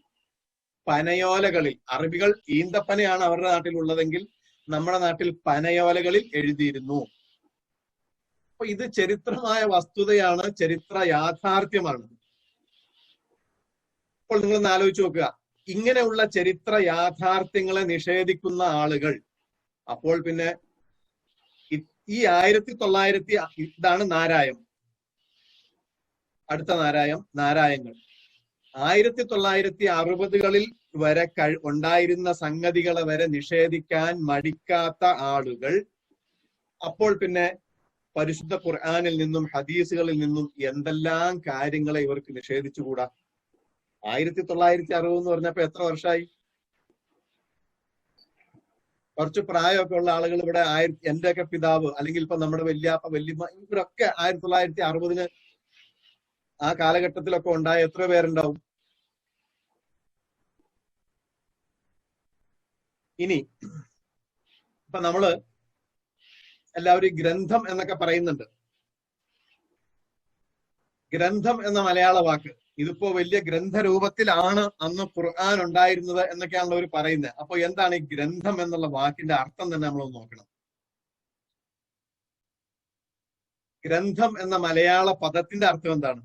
പനയോലകളിൽ, അറബികൾ ഈന്തപ്പനയാണ് അവരുടെ നാട്ടിലുള്ളതെങ്കിൽ നമ്മുടെ നാട്ടിൽ പനയോലകളിൽ എഴുതിയിരുന്നു. അപ്പൊ ഇത് ചരിത്രമായ വസ്തുതയാണ്, ചരിത്ര യാഥാർത്ഥ്യമാണ്. അപ്പോൾ നിങ്ങളൊന്ന് ആലോചിച്ച് നോക്കുക, ഇങ്ങനെയുള്ള ചരിത്ര യാഥാർത്ഥ്യങ്ങളെ നിഷേധിക്കുന്ന ആളുകൾ അപ്പോൾ പിന്നെ ഈ 1900 ഇതാണ് നാരായം. അടുത്ത നാരായങ്ങൾ 1960-കളിൽ വരെ ഉണ്ടായിരുന്ന സംഗതികളെ വരെ നിഷേധിക്കാൻ മടിക്കാത്ത ആളുകൾ അപ്പോൾ പിന്നെ പരിശുദ്ധ ഖുർആനിൽ നിന്നും ഹദീസുകളിൽ നിന്നും എന്തെല്ലാം കാര്യങ്ങളെ ഇവർക്ക് നിഷേധിച്ചുകൂടാ? 1960 എന്ന് പറഞ്ഞപ്പോ എത്ര വർഷമായി? കുറച്ച് പ്രായമൊക്കെ ഉള്ള ആളുകൾ ഇവിടെ എന്റെയൊക്കെ പിതാവ് അല്ലെങ്കിൽ ഇപ്പൊ നമ്മുടെ വല്യാപ്പ വല്യമ്മ ഇവരൊക്കെ 1960 ആ കാലഘട്ടത്തിലൊക്കെ ഉണ്ടായ എത്ര പേരുണ്ടാവും? ഇനി ഇപ്പൊ നമ്മള് എല്ലാവരും ഗ്രന്ഥം എന്നൊക്കെ പറയുന്നുണ്ട്. ഗ്രന്ഥം എന്ന മലയാള വാക്ക് ഇതിപ്പോ വലിയ ഗ്രന്ഥരൂപത്തിലാണ് അന്ന് ഖുർആൻ ഉണ്ടായിരുന്നത് എന്നൊക്കെയാണല്ലോ അവർ പറയുന്നത്. അപ്പൊ എന്താണ് ഈ ഗ്രന്ഥം എന്നുള്ള വാക്കിന്റെ അർത്ഥം തന്നെ നമ്മളൊന്ന് നോക്കണം. ഗ്രന്ഥം എന്ന മലയാള പദത്തിന്റെ അർത്ഥം എന്താണ്?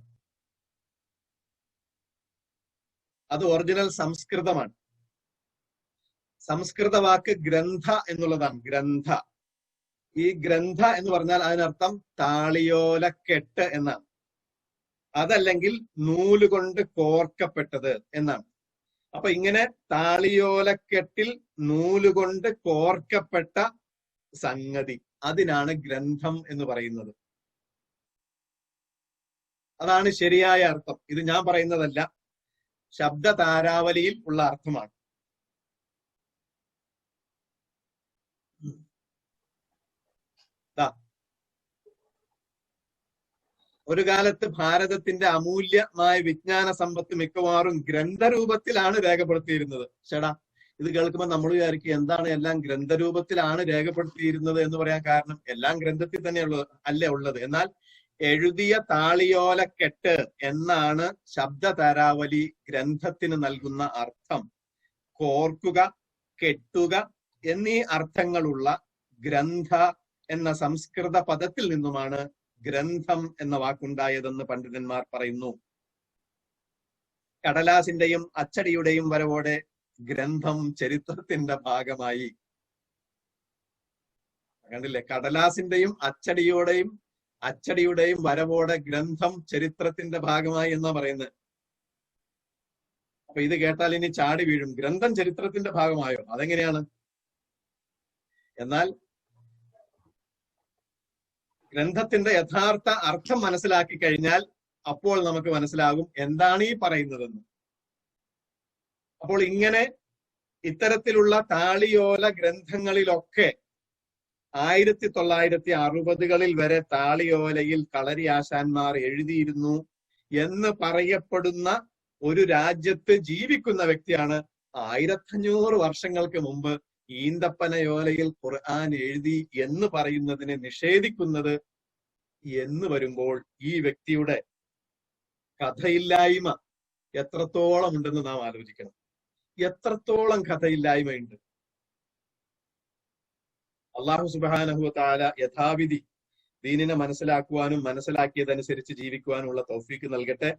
അത് ഒറിജിനൽ സംസ്കൃതമാണ്. സംസ്കൃത വാക്ക് ഗ്രന്ഥ എന്നുള്ളതാണ്. ഗ്രന്ഥ. ഈ ഗ്രന്ഥ എന്ന് പറഞ്ഞാൽ അതിനർത്ഥം താളിയോലക്കെട്ട് എന്നാണ്. അതല്ലെങ്കിൽ നൂലുകൊണ്ട് കോർക്കപ്പെട്ടത് എന്നാണ്. അപ്പൊ ഇങ്ങനെ താളിയോലക്കെട്ടിൽ നൂലുകൊണ്ട് കോർക്കപ്പെട്ട സംഗതി. അതിനാണ് ഗ്രന്ഥം എന്ന് പറയുന്നത്. അതാണ് ശരിയായ അർത്ഥം. ഇത് ഞാൻ പറയുന്നതല്ല, ശബ്ദ താരാവലിയിൽ ഉള്ള അർത്ഥമാണ്. ഒരു കാലത്ത് ഭാരതത്തിന്റെ അമൂല്യമായ വിജ്ഞാന സമ്പത്ത് മിക്കവാറും ഗ്രന്ഥരൂപത്തിലാണ് രേഖപ്പെടുത്തിയിരുന്നത്. ചേടാ, ഇത് കേൾക്കുമ്പോൾ നമ്മൾ വിചാരിക്കും എന്താണ് എല്ലാം ഗ്രന്ഥരൂപത്തിലാണ് രേഖപ്പെടുത്തിയിരുന്നത് എന്ന് പറയാൻ കാരണം എല്ലാം ഗ്രന്ഥത്തിൽ തന്നെയുള്ള അല്ലേ ഉള്ളത്. എന്നാൽ എഴുതിയ താളിയോലക്കെട്ട് എന്നാണ് ശബ്ദ താരാവലി ഗ്രന്ഥത്തിന് നൽകുന്ന അർത്ഥം. കോർക്കുക, കെട്ടുക എന്നീ അർത്ഥങ്ങളുള്ള ഗ്രന്ഥ എന്ന സംസ്കൃത പദത്തിൽ നിന്നുമാണ് ഗ്രന്ഥം എന്ന വാക്കുണ്ടായതെന്ന് പണ്ഡിതന്മാർ പറയുന്നു. കടലാസിന്റെയും അച്ചടിയുടെയും വരവോടെ ഗ്രന്ഥം ചരിത്രത്തിന്റെ ഭാഗമായി. കണ്ടില്ലേ, കടലാസിന്റെയും അച്ചടിയുടെയും വരവോടെ ഗ്രന്ഥം ചരിത്രത്തിന്റെ ഭാഗമായി എന്നാ പറയുന്നത്. അപ്പൊ ഇത് കേട്ടാൽ ഇനി ചാടി വീഴും, ഗ്രന്ഥം ചരിത്രത്തിന്റെ ഭാഗമായോ? അതെങ്ങനെയാണ്? എന്നാൽ ഗ്രന്ഥത്തിന്റെ യഥാർത്ഥ അർത്ഥം മനസ്സിലാക്കി കഴിഞ്ഞാൽ അപ്പോൾ നമുക്ക് മനസ്സിലാകും എന്താണ് ഈ പറയുന്നതെന്ന്. അപ്പോൾ ഇങ്ങനെ ഇത്തരത്തിലുള്ള താളിയോല ഗ്രന്ഥങ്ങളിലൊക്കെ 1960-കളിൽ വരെ താളിയോലയിൽ കളരി ആശാന്മാർ എഴുതിയിരുന്നു എന്ന് പറയപ്പെടുന്ന ഒരു രാജ്യത്ത് ജീവിക്കുന്ന വ്യക്തിയാണ് 1500 വർഷങ്ങൾക്ക് മുമ്പ് ഈന്തപ്പനയോലയിൽ ഖുർആൻ എഴുതി എന്ന് പറയുന്നതിനെ നിഷേധിക്കുന്നത് എന്ന് വരുമ്പോൾ ഈ വ്യക്തിയുടെ കഥയില്ലായ്മ എത്രത്തോളം ഉണ്ടെന്ന് നാം ആലോചിക്കണം. എത്രത്തോളം കഥയില്ലായ്മയുണ്ട്. അല്ലാഹു സുബ്ഹാനഹു വ തആല യഥാവിധി ദീനിനെ മനസ്സിലാക്കുവാനും മനസ്സിലാക്കിയതനുസരിച്ച് ജീവിക്കുവാനുള്ള തൗഫീക്ക് നൽകട്ടെ.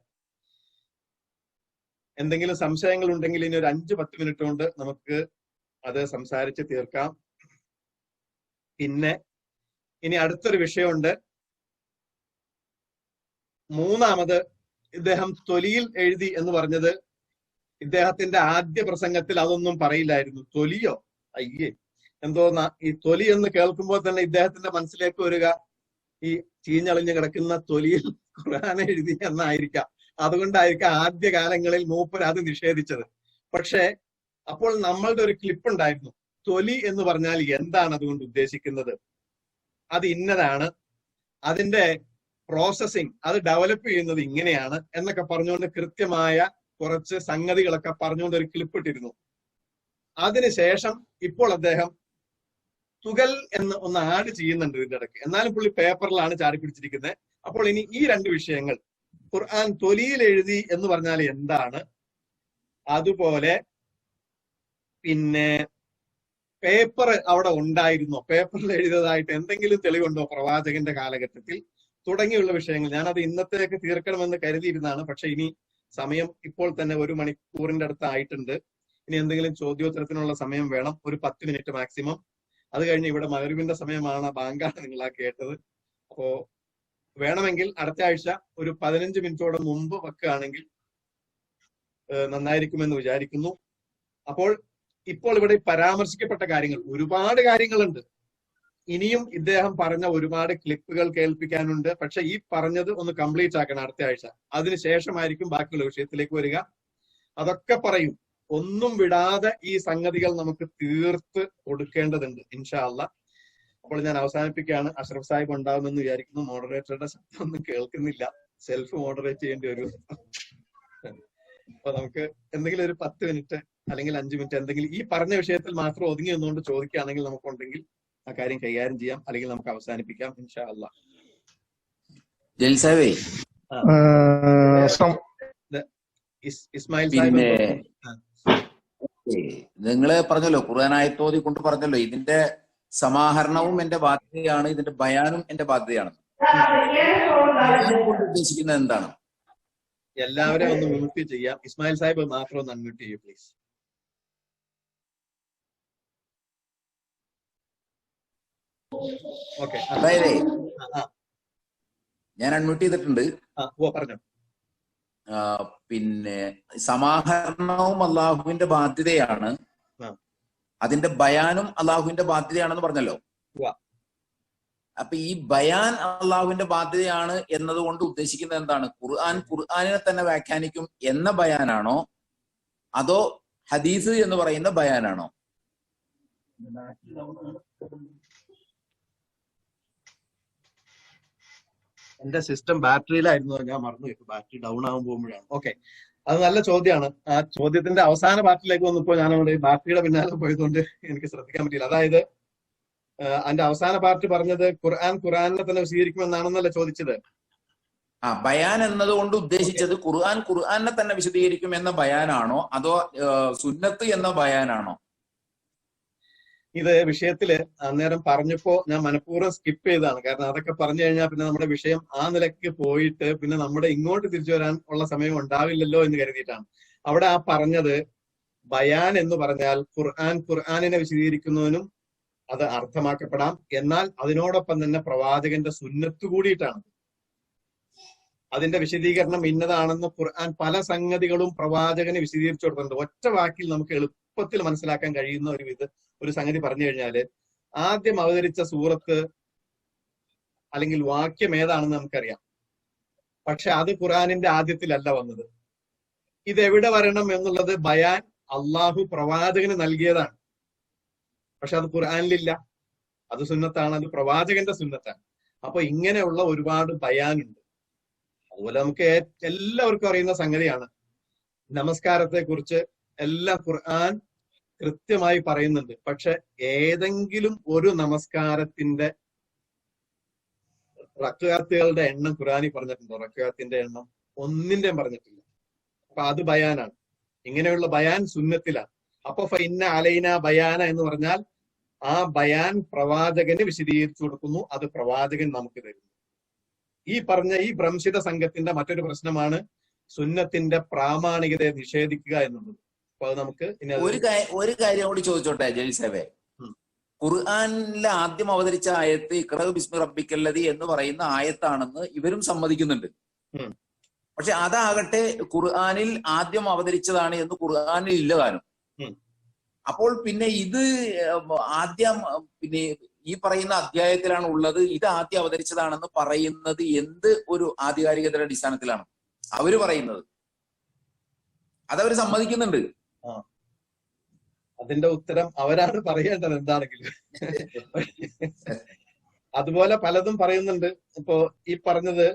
എന്തെങ്കിലും സംശയങ്ങൾ ഉണ്ടെങ്കിൽ ഇനി ഒരു 5-10 മിനിറ്റ് കൊണ്ട് നമുക്ക് അത് സംസാരിച്ച് തീർക്കാം. പിന്നെ ഇനി അടുത്തൊരു വിഷയമുണ്ട്. മൂന്നാമത് ഇദ്ദേഹം തൊലിയിൽ എഴുതി എന്ന് പറഞ്ഞത് ഇദ്ദേഹത്തിന്റെ ആദ്യ പ്രസംഗത്തിൽ അതൊന്നും പറയില്ലായിരുന്നു. തൊലിയോ, അയ്യേ, എന്തോന്നാ ഈ തൊലി എന്ന് കേൾക്കുമ്പോൾ തന്നെ ഇദ്ദേഹത്തിന്റെ മനസ്സിലേക്ക് വരിക ഈ ചീഞ്ഞളിഞ്ഞ് കിടക്കുന്ന തൊലിയിൽ ഖുർആൻ എഴുതി എന്നായിരിക്കാം. അതുകൊണ്ടായിരിക്കാം ആദ്യ കാലങ്ങളിൽ മൂപ്പർ അത് നിഷേധിച്ചത്. പക്ഷെ അപ്പോൾ നമ്മളുടെ ഒരു ക്ലിപ്പ് ഉണ്ടായിരുന്നു. തൊലി എന്ന് പറഞ്ഞാൽ എന്താണ് അതുകൊണ്ട് ഉദ്ദേശിക്കുന്നത്, അത് ഇന്നതാണ്, അതിന്റെ പ്രോസസ്സിങ്, അത് ഡെവലപ്പ് ചെയ്യുന്നത് ഇങ്ങനെയാണ് എന്നൊക്കെ പറഞ്ഞുകൊണ്ട് കൃത്യമായ കുറച്ച് സംഗതികളൊക്കെ പറഞ്ഞുകൊണ്ട് ഒരു ക്ലിപ്പ് ഇട്ടിരുന്നു. അതിനുശേഷം ഇപ്പോൾ അദ്ദേഹം തുകൽ എന്ന് ഒന്ന് ആഡ് ചെയ്യുന്നുണ്ട് ഇതിന്റെ ഇടയ്ക്ക്. എന്നാലും പുള്ളി പേപ്പറിലാണ് ചാടി പിടിച്ചിരിക്കുന്നത്. അപ്പോൾ ഇനി ഈ 2 വിഷയങ്ങൾ, ഖുർആൻ തൊലിയിൽ എഴുതി എന്ന് പറഞ്ഞാൽ എന്താണ്, അതുപോലെ പിന്നെ പേപ്പർ അവിടെ ഉണ്ടായിരുന്നോ, പേപ്പറിൽ എഴുതിയതായിട്ട് എന്തെങ്കിലും തെളിവുണ്ടോ പ്രവാചകന്റെ കാലഘട്ടത്തിൽ, തുടങ്ങിയുള്ള വിഷയങ്ങൾ. ഞാനത് ഇന്നത്തേക്ക് തീർക്കണമെന്ന് കരുതിയിരുന്നതാണ്. പക്ഷെ ഇനി സമയം ഇപ്പോൾ തന്നെ 1 മണിക്കൂറിന്റെ അടുത്ത് ആയിട്ടുണ്ട്. ഇനി എന്തെങ്കിലും ചോദ്യോത്തരത്തിനുള്ള സമയം വേണം, ഒരു 10 മിനിറ്റ് മാക്സിമം. അത് കഴിഞ്ഞ് ഇവിടെ മഗ്‌രിബിന്റെ സമയമാണ്, ബാങ്കാണ് നിങ്ങളാ കേട്ടത്. അപ്പോ വേണമെങ്കിൽ അടുത്ത ആഴ്ച ഒരു 15 മിനിറ്റോടെ മുമ്പ് വെക്കുകയാണെങ്കിൽ നന്നായിരിക്കുമെന്ന് വിചാരിക്കുന്നു. അപ്പോൾ ഇപ്പോൾ ഇവിടെ പരാമർശിക്കപ്പെട്ട കാര്യങ്ങൾ, ഒരുപാട് കാര്യങ്ങളുണ്ട്. ഇനിയും ഇദ്ദേഹം പറഞ്ഞ ഒരുപാട് ക്ലിപ്പുകൾ കേൾപ്പിക്കാനുണ്ട്. പക്ഷെ ഈ പറഞ്ഞത് ഒന്ന് കംപ്ലീറ്റ് ആക്കണം അടുത്ത ആഴ്ച. അതിനുശേഷമായിരിക്കും ബാക്കിയുള്ള വിഷയത്തിലേക്ക് വരിക. അതൊക്കെ പറയും, ഒന്നും വിടാതെ ഈ സംഗതികൾ നമുക്ക് തീർത്ത് കൊടുക്കേണ്ടതുണ്ട് ഇൻഷാ അല്ലാഹ്. അപ്പോൾ ഞാൻ അവസാനിപ്പിക്കുകയാണ്. അഷ്റഫ് സാഹിബ് ഉണ്ടാവുമെന്ന് വിചാരിക്കുന്നു. മോഡറേറ്ററുടെ ശബ്ദം ഒന്നും കേൾക്കുന്നില്ല, സെൽഫ് മോഡറേറ്റ് ചെയ്യേണ്ടി വരും. അപ്പൊ നമുക്ക് എന്തെങ്കിലും ഒരു 10 മിനിറ്റ് അല്ലെങ്കിൽ 5 മിനിറ്റ് എന്തെങ്കിലും ഈ പറഞ്ഞ വിഷയത്തിൽ മാത്രം ഒതുങ്ങി നിന്നുകൊണ്ട് ചോദിക്കുകയാണെങ്കിൽ നമുക്കുണ്ടെങ്കിൽ ആ കാര്യം കൈകാര്യം ചെയ്യാം, അല്ലെങ്കിൽ നമുക്ക് അവസാനിപ്പിക്കാം ഇൻഷാ അല്ലാഹ്. ജലീൽ സാഹിബേ, ഇസ്മായിൽ പിന്നെ സാഹിബ് നിങ്ങള് പറഞ്ഞല്ലോ ഖുർആനായത്തോതി കൊണ്ട് പറഞ്ഞല്ലോ ഇതിന്റെ സമാഹരണവും എന്റെ ബാധ്യതയാണ്, ഇതിന്റെ ബയാനും എന്റെ ബാധ്യതയാണ്. ഉദ്ദേശിക്കുന്നത് എന്താണ്? എല്ലാവരെയും ഒന്ന് മ്യൂട്ട് ചെയ്യാം. ഇസ്മായിൽ സാഹിബ് മാത്രം ഒന്ന് അൺമ്യൂട്ട് ചെയ്യൂ പ്ലീസ്. ഓക്കെ, അതായത് ഞാൻ അൺമ്യൂട്ട് ചെയ്തിട്ടുണ്ട്. പറഞ്ഞോ. പിന്നെ സമാഹരണവും അള്ളാഹുവിന്റെ ബാധ്യതയാണ്, അതിന്റെ ബയാനും അള്ളാഹുവിന്റെ ബാധ്യതയാണെന്ന് പറഞ്ഞല്ലോ. അപ്പൊ ഈ ബയാൻ അള്ളാഹുവിന്റെ ബാധ്യതയാണ് എന്നതുകൊണ്ട് ഉദ്ദേശിക്കുന്നത് എന്താണ്? ഖുർആനിനെ തന്നെ വ്യാഖ്യാനിക്കും എന്ന ബയാനാണോ, അതോ ഹദീസ് എന്ന് പറയുന്ന ബയാനാണോ? എന്റെ സിസ്റ്റം ബാറ്ററിയിലായിരുന്നു, ഞാൻ മറന്നു, ബാറ്ററി ഡൗൺ ആകാൻ പോകുമ്പോഴാണ്. ഓക്കെ, അത് നല്ല ചോദ്യമാണ്. ആ ചോദ്യത്തിന്റെ അവസാന പാർട്ടിലേക്ക് വന്നപ്പോൾ ഞാൻ അവിടെ ബാറ്ററിയുടെ പിന്നാലെ പോയതുകൊണ്ട് എനിക്ക് ശ്രദ്ധിക്കാൻ പറ്റിയില്ല. അതായത് അതിന്റെ അവസാന പാർട്ടി പറഞ്ഞത് ഖുർആനിനെ തന്നെ വിശദീകരിക്കുമെന്നാണെന്നല്ല ചോദിച്ചത്. ബയാൻ എന്നതുകൊണ്ട് ഉദ്ദേശിച്ചത് ഖുർആനിനെ തന്നെ വിശദീകരിക്കും എന്ന ബയാനാണോ, അതോ സുന്നത്ത് എന്ന ബയാനാണോ? ഇത് വിഷയത്തില് അന്നേരം പറഞ്ഞപ്പോ ഞാൻ മനഃപൂർവ്വം സ്കിപ്പ് ചെയ്തതാണ്. കാരണം അതൊക്കെ പറഞ്ഞു കഴിഞ്ഞാൽ പിന്നെ നമ്മുടെ വിഷയം ആ നിലയ്ക്ക് പോയിട്ട് പിന്നെ നമ്മുടെ ഇങ്ങോട്ട് തിരിച്ചു വരാൻ ഉള്ള സമയം ഉണ്ടാവില്ലല്ലോ എന്ന് കരുതിയിട്ടാണ്. അവിടെ ആ പറഞ്ഞത് ബയാൻ എന്ന് പറഞ്ഞാൽ ഖുർആനിനെ വിശദീകരിക്കുന്നതിനും അത് അർത്ഥമാക്കപ്പെടാം, എന്നാൽ അതിനോടൊപ്പം തന്നെ പ്രവാചകന്റെ സുന്നത്ത് കൂടിയിട്ടാണ്. അതിന്റെ വിശദീകരണം ഇന്നതാണെന്ന് ഖുർആൻ പല സംഗതികളും പ്രവാചകന് വിശദീകരിച്ചു കൊടുക്കുന്നുണ്ട്. ഒറ്റ വാക്കിൽ നമുക്ക് എളുപ്പത്തിൽ മനസ്സിലാക്കാൻ കഴിയുന്ന ഒരു സംഗതി പറഞ്ഞു കഴിഞ്ഞാല്, ആദ്യം അവതരിച്ച സൂറത്ത് അല്ലെങ്കിൽ വാക്യം ഏതാണെന്ന് നമുക്കറിയാം. പക്ഷെ അത് ഖുർആനിന്റെ ആദ്യത്തിലല്ല വന്നത്. ഇതെവിടെ വരണം എന്നുള്ളത് ബയാൻ അള്ളാഹു പ്രവാചകന് നൽകിയതാണ്. പക്ഷെ അത് ഖുർആനിലില്ല. അത് സുന്നത്താണ്, അത് പ്രവാചകന്റെ സുന്നത്താണ്. അപ്പൊ ഇങ്ങനെയുള്ള ഒരുപാട് ബയാനുണ്ട്. അതുപോലെ നമുക്ക് എല്ലാവർക്കും അറിയുന്ന സംഗതിയാണ്, നമസ്കാരത്തെ കുറിച്ച് എല്ലാം ഖുർആൻ കൃത്യമായി പറയുന്നുണ്ട്. പക്ഷെ ഏതെങ്കിലും ഒരു നമസ്കാരത്തിന്റെ റക്അത്തുകളുടെ എണ്ണം ഖുർആനിൽ പറഞ്ഞിട്ടുണ്ടോ? റക്അത്തിന്റെ എണ്ണം ഒന്നിന്റെയും പറഞ്ഞിട്ടില്ല. അപ്പൊ അത് ബയാനാണ്. ഇങ്ങനെയുള്ള ബയാൻ സുന്നത്തിലാണ്. അപ്പൊ ഫഇന്ന അലൈന ബയാന എന്ന് പറഞ്ഞാൽ ആ ബയാൻ പ്രവാചകന് വിശദീകരിച്ചു കൊടുക്കുന്നു, അത് പ്രവാചകൻ നമുക്ക് തരുന്നു. ഈ പറഞ്ഞ ഈ ഭ്രംശിത സംഘത്തിന്റെ മറ്റൊരു പ്രശ്നമാണ് സുന്നത്തിന്റെ പ്രാമാണികതയെ നിഷേധിക്കുക എന്നുള്ളത്. അപ്പൊ അത് നമുക്ക് ഒരു കാര്യം കൂടി ചോദിച്ചോട്ടെ ജലീസേവേ. ഖുർആനിലെ ആദ്യം അവതരിച്ച ആയത്ത് ഇഖ്റ ബിസ്മി റബ്ബിക്കല്ലദി എന്ന് പറയുന്ന ആയത്താണെന്ന് ഇവരും സമ്മതിക്കുന്നുണ്ട്. പക്ഷെ അതാകട്ടെ ഖുർആനിൽ ആദ്യം അവതരിച്ചതാണ് എന്ന് ഖുർആനിൽ ഇല്ല താനും. അപ്പോൾ പിന്നെ ഇത് ആദ്യം പിന്നെ ഈ പറയുന്ന അധ്യായത്തിലാണ് ഉള്ളത്, ഇത് ആദ്യം അവതരിച്ചതാണെന്ന് പറയുന്നത് എന്ത് ഒരു ആധികാരികതയുടെ അടിസ്ഥാനത്തിലാണ് അവര് പറയുന്നത്? അതവര് സമ്മതിക്കുന്നുണ്ട്. അതിന്റെ ഉത്തരം അവരാണ് പറയേണ്ടത് എന്താണെങ്കിലും. അതുപോലെ പലതും പറയുന്നുണ്ട്. ഇപ്പോ ഈ പറഞ്ഞത്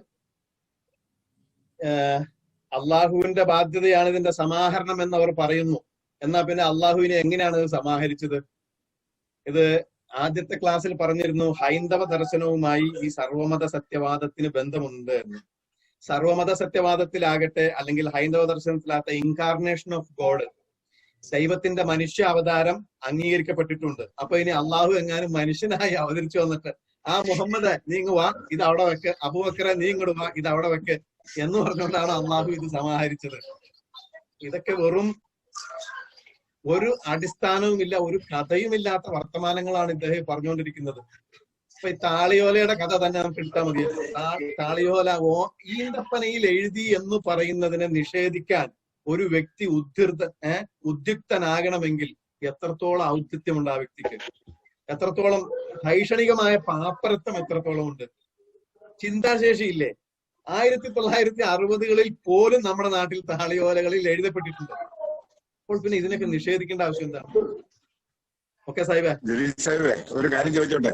അള്ളാഹുവിന്റെ ബാധ്യതയാണ് ഇതിന്റെ സമാഹരണം എന്നവർ പറയുന്നു. എന്നാ പിന്നെ അള്ളാഹുവിനെ എങ്ങനെയാണ് ഇത് സമാഹരിച്ചത്? ഇത് ആദ്യത്തെ ക്ലാസ്സിൽ പറഞ്ഞിരുന്നു, ഹൈന്ദവ ദർശനവുമായി ഈ സർവമത സത്യവാദത്തിന് ബന്ധമുണ്ട് എന്ന്. സർവമത സത്യവാദത്തിലാകട്ടെ അല്ലെങ്കിൽ ഹൈന്ദവ ദർശനത്തിലാകട്ടെ ഇൻകാർണേഷൻ ഓഫ് ഗോഡ്, ദൈവത്തിന്റെ മനുഷ്യ അവതാരം അംഗീകരിക്കപ്പെട്ടിട്ടുണ്ട്. അപ്പൊ ഇനി അള്ളാഹു എങ്ങാനും മനുഷ്യനായി അവതരിച്ചു വന്നിട്ട് ആ മുഹമ്മദ് നീ ഇങ്ങ് വാ, ഇത് അവിടെ വെക്ക്, അബൂബക്കറെ നീ ഇങ്ങോട്ട് വാ, ഇത് അവിടെ വെക്ക് എന്ന് പറഞ്ഞുകൊണ്ടാണ് അള്ളാഹു ഇത് സമാഹരിച്ചത്. ഇതൊക്കെ വെറും ഒരു അടിസ്ഥാനവുമില്ല, ഒരു കഥയുമില്ലാത്ത വർത്തമാനങ്ങളാണ് ഇദ്ദേഹം പറഞ്ഞുകൊണ്ടിരിക്കുന്നത്. അപ്പൊ ഈ താളിയോലയുടെ കഥ തന്നെ നമുക്ക് എടുത്താൽ മതി. താളിയോല ഈന്തപ്പനയിൽ എഴുതി എന്ന് പറയുന്നതിനെ നിഷേധിക്കാൻ ഒരു വ്യക്തി ഉദ്യുക്തനാകണമെങ്കിൽ എത്രത്തോളം ഔദ്യത്യമുണ്ട് ആ വ്യക്തിക്ക്, എത്രത്തോളം ഭൈഷണികമായ പാപ്പരത്വം എത്രത്തോളം ഉണ്ട്, ചിന്താശേഷി ഇല്ലേ? 1960-കളിൽ പോലും നമ്മുടെ നാട്ടിൽ താളിയോലകളിൽ എഴുതപ്പെട്ടിട്ടുണ്ട്. അപ്പോൾ പിന്നെ ഇതിനൊക്കെ നിഷേധിക്കേണ്ട ആവശ്യം എന്താണ്? ഓക്കെ സാഹിബേ, ഒരു കാര്യം ചോദിച്ചോട്ടെ?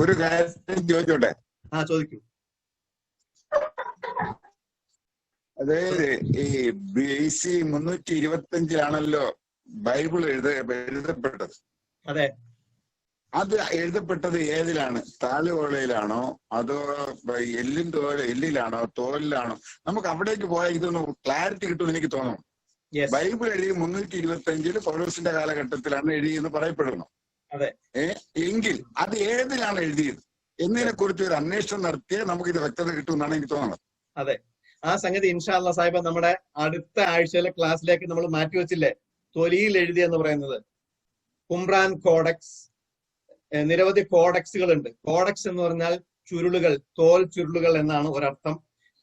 ഒരു കാര്യം ചോദിച്ചോട്ടെ? ചോദിക്കൂ. അതായത് ഈ BC 325-ലാണല്ലോ ബൈബിൾ എഴുതപ്പെട്ടത്. അതെ. അത് എഴുതപ്പെട്ടത് ഏതിലാണ്? താളിയോലയിലാണോ അതോ എല്ലിലാണോ തോലിലാണോ? നമുക്ക് അവിടേക്ക് പോയാൽ ഇതൊന്ന് ക്ലാരിറ്റി കിട്ടുമെന്ന് എനിക്ക് തോന്നുന്നു. ബൈബിൾ എഴുതി 325-ൽ പൗലോസിന്റെ കാലഘട്ടത്തിലാണ് എഴുതിയെന്ന് പറയപ്പെടുന്നു. എങ്കിൽ അത് ഏതിലാണ് എഴുതിയത് എന്നതിനെ കുറിച്ച് ഒരു അന്വേഷണം നടത്തിയാൽ നമുക്ക് ഇത് വ്യക്തത കിട്ടുമെന്നാണ് എനിക്ക് തോന്നുന്നത്. അതെ, ആ സംഗതി ഇൻഷാ അല്ലാഹ് സാഹിബ് നമ്മുടെ അടുത്ത ആഴ്ചയിലെ ക്ലാസ്സിലേക്ക് നമ്മൾ മാറ്റിവെച്ചില്ലേ? തൊലിയിൽ എഴുതിയെന്ന് പറയുന്നത് കുംറാൻ കോഡക്സ്, നിരവധി കോഡക്സുകൾ ഉണ്ട്. കോഡക്സ് എന്ന് പറഞ്ഞാൽ ചുരുളുകൾ, തോൽ ചുരുളുകൾ എന്നാണ് ഒരർത്ഥം.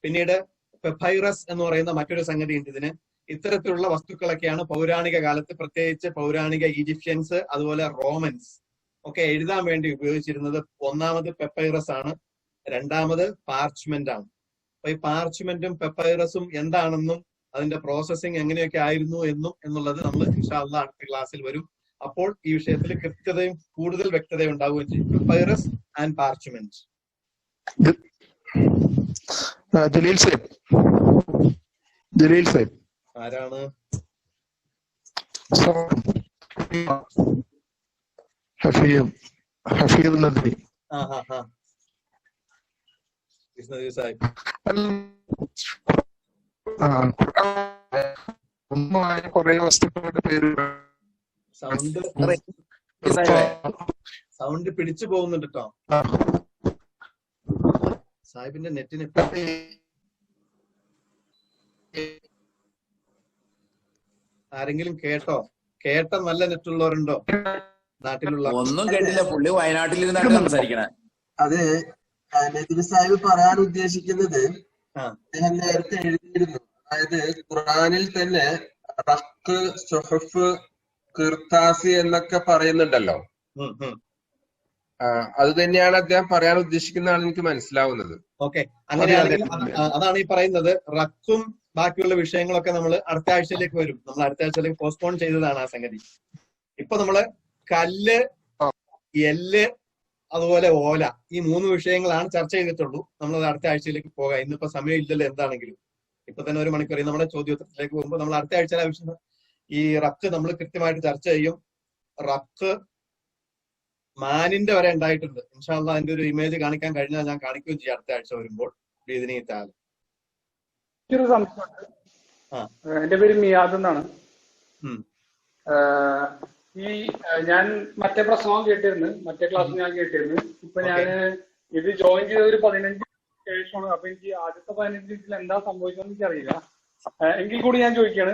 പിന്നീട് പെപ്പൈറസ് എന്ന് പറയുന്ന മറ്റൊരു സംഗതി ഉണ്ട് ഇതിന്. ഇത്തരത്തിലുള്ള വസ്തുക്കളൊക്കെയാണ് പൗരാണിക കാലത്ത്, പ്രത്യേകിച്ച് പൗരാണിക ഈജിപ്ഷ്യൻസ് അതുപോലെ റോമൻസ് ഒക്കെ എഴുതാൻ വേണ്ടി ഉപയോഗിച്ചിരുന്നത്. ഒന്നാമത് പെപ്പൈറസ് ആണ്, രണ്ടാമത് പാർച്ച്മെന്റ് ആണ്. അപ്പൊ ഈ പാർച്ച്മെന്റും പെപ്പൈറസും എന്താണെന്നും അതിന്റെ പ്രോസസ്സിംഗ് എങ്ങനെയൊക്കെ ആയിരുന്നു എന്നുള്ളത് നമ്മൾ ഇൻഷാ അല്ലാഹ് അടുത്ത ക്ലാസ്സിൽ വരും. അപ്പോൾ ഈ വിഷയത്തിൽ കൃത്യതയും കൂടുതൽ വ്യക്തതയും ഉണ്ടാവുകയും ചെയ്യും. പെപ്പൈറസ് ആൻഡ് പാർച്ച്മെന്റ്. ജലീൽ സാഹിബ് ആരാണ്? ഹഫീദ് നദ്വി. കുറെ വസ്തുക്കളുടെ പേര് സൗണ്ട് പിടിച്ചു പോകുന്നുണ്ട് കേട്ടോ സാഹിബിന്റെ നെറ്റിന്. ആരെങ്കിലും കേട്ട നല്ല നെറ്റുള്ളവരുണ്ടോ നാട്ടിലുള്ള? ഒന്നും കേട്ടില്ല, പുള്ളി വയനാട്ടിൽ ഇരുന്നാണ് സംസാരിക്കണേ. അത് നദീർ സാഹിബ് പറയാൻ ഉദ്ദേശിക്കുന്നത് അദ്ദേഹം നേരത്തെ എഴുതിയിരുന്നു, അതായത് ഖുർആനിൽ തന്നെ റഖ്, സുഹഫ്, ഖിർതാസ് എന്നൊക്കെ പറയുന്നുണ്ടല്ലോ. അത് തന്നെയാണ് അദ്ദേഹം പറയാൻ ഉദ്ദേശിക്കുന്നതാണ് എനിക്ക് മനസ്സിലാവുന്നത്. ഓക്കെ, അങ്ങനെയാണെങ്കിൽ അതാണ് ഈ പറയുന്നത്. റഖും ബാക്കിയുള്ള വിഷയങ്ങളൊക്കെ നമ്മൾ അടുത്ത ആഴ്ചയിലേക്ക് വരും. നമ്മൾ അടുത്ത ആഴ്ചയിലേക്ക് പോസ്റ്റ്പോൺ ചെയ്തതാണ് ആ സംഗതി. ഇപ്പൊ നമ്മള് കല്ല്, എല്ല്, അതുപോലെ ഓല, ഈ 3 വിഷയങ്ങളാണ് ചർച്ച ചെയ്തിട്ടുള്ളൂ. നമ്മളത് അടുത്ത ആഴ്ചയിലേക്ക് പോകാം. ഇന്നിപ്പോ സമയം ഇല്ലല്ലോ എന്താണെങ്കിലും. ഇപ്പൊ തന്നെ 1 മണിക്കൂർ നമ്മുടെ ചോദ്യോത്തരത്തിലേക്ക് പോകുമ്പോൾ നമ്മൾ അടുത്ത ആഴ്ച ആവശ്യം ഈ റഖ് നമ്മൾ കൃത്യമായിട്ട് ചർച്ച ചെയ്യും. റഖ് മാനിന്റെ വരെ ഉണ്ടായിട്ടുണ്ട്. ഇൻഷാ അല്ലാഹ് അതിന്റെ ഒരു ഇമേജ് കാണിക്കാൻ കഴിഞ്ഞാൽ ഞാൻ കാണിക്കുകയും ചെയ്യും അടുത്ത ആഴ്ച വരുമ്പോൾ. ഒരു സംശയമുണ്ട്. എന്റെ പേര് മിയാദ് എന്നാണ്. ഞാൻ മറ്റേ പ്രസംഗം കേട്ടിരുന്നു, മറ്റേ ക്ലാസ് ഞാൻ കേട്ടിരുന്നു. ഇപ്പൊ ഞാൻ ഇത് ജോയിൻ ചെയ്ത ഒരു 15 ശേഷമാണ്. അപ്പൊ എനിക്ക് ആദ്യത്തെ 15 മിനിറ്റിൽ എന്താ സംഭവിച്ചതെന്ന് എനിക്കറിയില്ല. എങ്കിൽ കൂടി ഞാൻ ചോദിക്കുകയാണ്,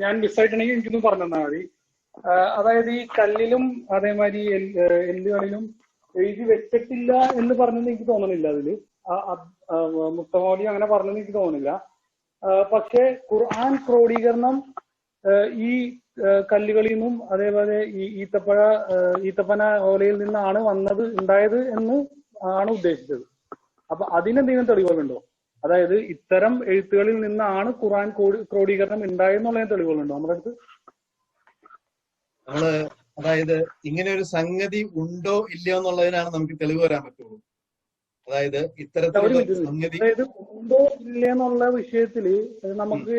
ഞാൻ മിസ്സായിട്ടുണ്ടെങ്കിൽ എനിക്കൊന്ന് പറഞ്ഞു തന്നാൽ മതി. അതായത് ഈ കല്ലിലും അതേമാതിരി എല്ലുകളിലും എഴുതി വെച്ചിട്ടില്ല എന്ന് പറഞ്ഞെന്ന് എനിക്ക് തോന്നുന്നില്ല. അതില് മുസ്തഫ അങ്ങനെ പറഞ്ഞെന്ന് എനിക്ക് തോന്നുന്നില്ല. പക്ഷെ ഖുർആൻ ക്രോഡീകരണം ഈ കല്ലുകളിൽ നിന്നും അതേപോലെ ഈ ഈത്തപ്പന ഓലയിൽ നിന്നാണ് ഉണ്ടായത് എന്ന് ആണ് ഉദ്ദേശിച്ചത്. അപ്പൊ അതിനെന്തെങ്കിലും തെളിവുകളുണ്ടോ? അതായത് ഇത്തരം എഴുത്തുകളിൽ നിന്നാണ് ഖുർആൻ ക്രോഡീകരണം ഉണ്ടായെന്നുള്ള തെളിവുകളുണ്ടോ നമ്മുടെ അടുത്ത്? അതായത് ഇങ്ങനെ ഒരു സംഗതി ഉണ്ടോ ഇല്ലയോ എന്നുള്ളതിനാണ് നമുക്ക് തെളിവ് വരാൻ പറ്റുള്ളൂ. അതായത് ഇത്തരത്തിലുള്ള സംഗതി ഉണ്ടോ ഇല്ലയെന്നുള്ള വിഷയത്തില് നമുക്ക്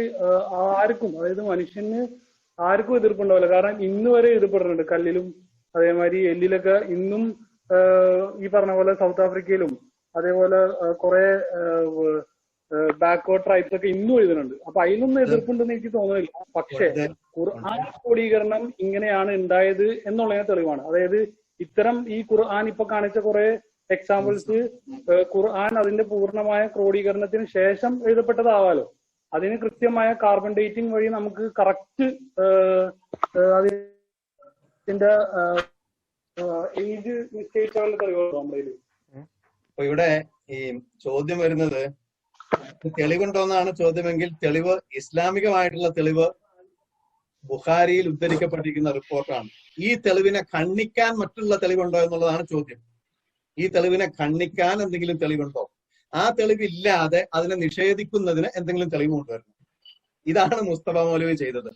ആർക്കും, അതായത് മനുഷ്യന് ആർക്കും എതിർപ്പുണ്ടാവില്ല. കാരണം ഇന്ന് വരെ എതിർപ്പെടുന്നുണ്ട് കല്ലിലും അതേമാതിരി എല്ലിലൊക്കെ. ഇന്നും ഈ പറഞ്ഞ പോലെ സൗത്ത് ആഫ്രിക്കയിലും അതേപോലെ കുറെ ബാക്ക്വേർഡ് ട്രൈബ്സ് ഒക്കെ ഇന്നും എഴുതുന്നുണ്ട്. അപ്പൊ അതിലൊന്നും എതിർപ്പുണ്ടെന്ന് എനിക്ക് തോന്നുന്നില്ല. പക്ഷെ ഖുർആൻ ക്രോഡീകരണം ഇങ്ങനെയാണ് ഉണ്ടായത് എന്നുള്ളതിന് തെളിവാണ്. അതായത് ഇത്തരം ഈ ഖുർആൻ ഇപ്പൊ കാണിച്ച കുറെ എക്സാമ്പിൾസ് ഖുർആൻ അതിന്റെ പൂർണ്ണമായ ക്രോഡീകരണത്തിന് ശേഷം എഴുതപ്പെട്ടതാവാലോ. അതിന് കൃത്യമായ കാർബൺ ഡേറ്റിംഗ് വഴി നമുക്ക് കറക്റ്റ് അതിന്റെ ഏജ് നിശ്ചയിച്ചുള്ള തെളിവുണ്ടോ നമ്മുടെ കയ്യിൽ? അപ്പൊ ഇവിടെ ഈ ചോദ്യം വരുന്നത് തെളിവുണ്ടോന്നാണ് ചോദ്യമെങ്കിൽ, തെളിവ് ഇസ്ലാമികമായിട്ടുള്ള തെളിവ് ബുഖാരിയിൽ ഉദ്ധരിക്കപ്പെട്ടിരിക്കുന്ന റിപ്പോർട്ടാണ്. ഈ തെളിവിനെ ഖണ്ഡിക്കാൻ മറ്റുള്ള തെളിവുണ്ടോ എന്നുള്ളതാണ് ചോദ്യം. ഈ തെളിവിനെ ഖണ്ഡിക്കാൻ എന്തെങ്കിലും തെളിവുണ്ടോ? ആ തെളിവില്ലാതെ അതിനെ നിഷേധിക്കുന്നതിന് എന്തെങ്കിലും തെളിവ് കൊണ്ടുവരണം. ഇതാണ് മുസ്തഫ മൗലവി ചെയ്തത്.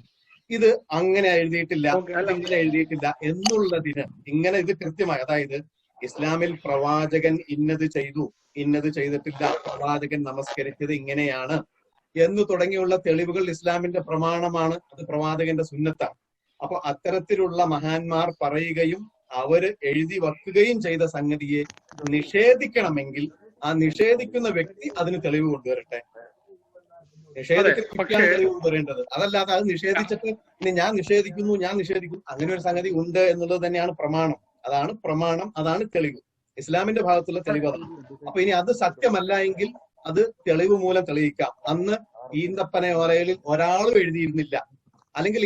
ഇത് അങ്ങനെ എഴുതിയിട്ടില്ല, ഇങ്ങനെ എഴുതിയിട്ടില്ല എന്നുള്ളതിന് ഇങ്ങനെ ഇത് കൃത്യമായി, അതായത് ഇസ്ലാമിൽ പ്രവാചകൻ ഇന്നത് ചെയ്തു, ഇന്നത് ചെയ്തിട്ടില്ല, പ്രവാചകൻ നമസ്കരിച്ചത് ഇങ്ങനെയാണ് എന്ന് തുടങ്ങിയുള്ള തെളിവുകൾ ഇസ്ലാമിന്റെ പ്രമാണമാണ്. അത് പ്രവാചകന്റെ സുന്നത്താണ്. അപ്പൊ അത്തരത്തിലുള്ള മഹാന്മാർ പറയുകയും അവര് എഴുതി വെക്കുകയും ചെയ്ത സംഗതിയെ നിഷേധിക്കണമെങ്കിൽ ആ നിഷേധിക്കുന്ന വ്യക്തി അതിന് തെളിവ് കൊണ്ടുവരട്ടെ. നിഷേധിക്കാൻ തെളിവ് കൊണ്ടുവരേണ്ടത്. അതല്ലാതെ അത് നിഷേധിച്ചിട്ട് ഇനി ഞാൻ നിഷേധിക്കുന്നു അങ്ങനെ ഒരു സംഗതി ഉണ്ട് എന്നുള്ളത് തന്നെയാണ് പ്രമാണം. അതാണ് പ്രമാണം, അതാണ് തെളിവ്. ഇസ്ലാമിന്റെ ഭാഗത്തുള്ള തെളിവ് അതാണ്. അപ്പൊ ഇനി അത് സത്യമല്ല എങ്കിൽ അത് തെളിവ് മൂലം തെളിയിക്കാം. അന്ന് ഈന്തപ്പന ഓലയിൽ ഒരാളും എഴുതിയിരുന്നില്ല, അല്ലെങ്കിൽ